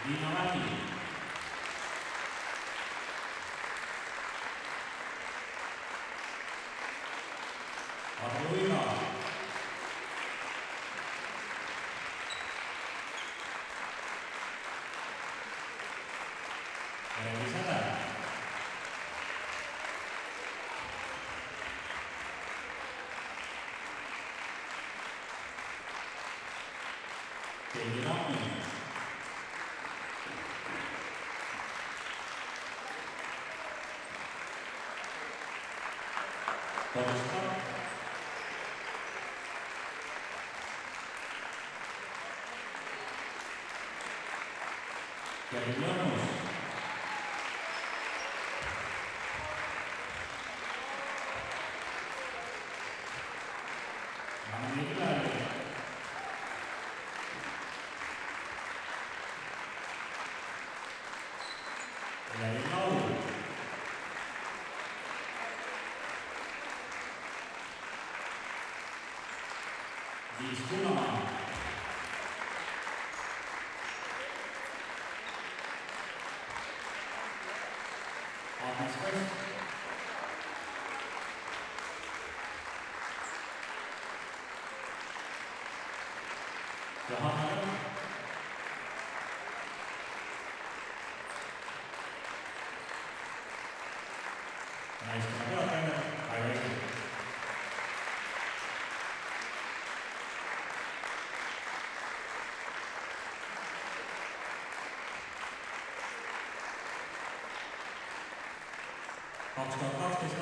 Liina Mägi. Arvo Uiga. Erki Säder. Keili Rammi. Boris Karp. Kevin Lõhmus. Anni Üleri. Eleri Laul. Liis Kullamaa. Agnes West. Johanna Lõpp. Naistele peatreener Aivar Esik.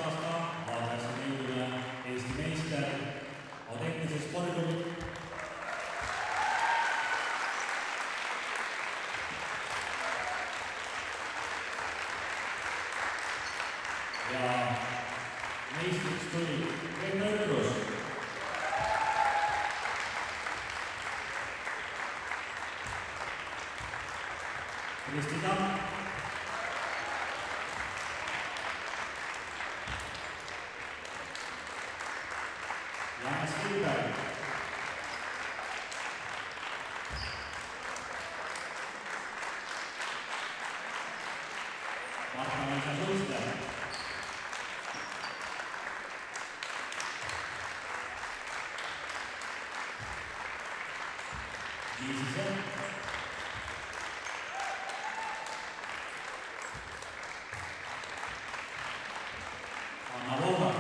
aasta vaadatakse jõudule Eesti meister Audentese spordiklubi. Ja meistriks tuli Enn Õrgus. Kristi Tamm. Jaanis Kilberg. Marta-Liisa Suster. Liisi Sepp. Anna Voga.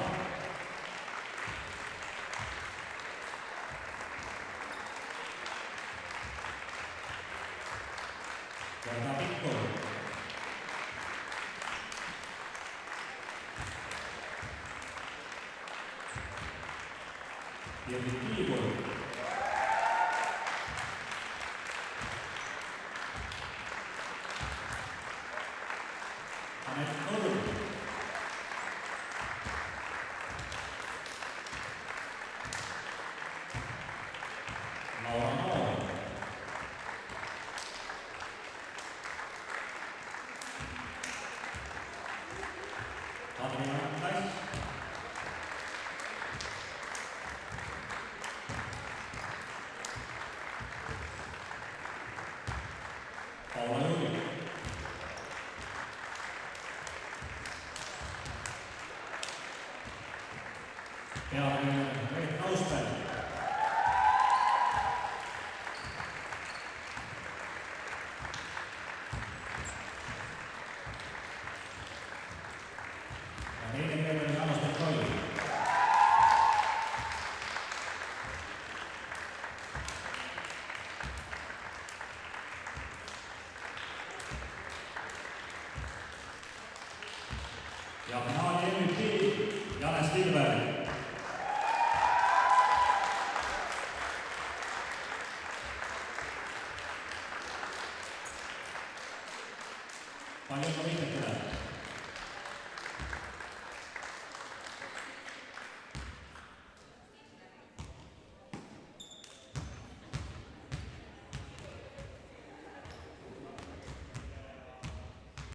Gerda Pikkur. Birgit Tiibur. Anett Korb. Laura Noor. Adrian Tass. Paula Juuri. Peatreener Reet Rausberg. Ja teine treener Jaanus Kontroll. Ja finaali MVP Janes Kilberg. Palju õnne!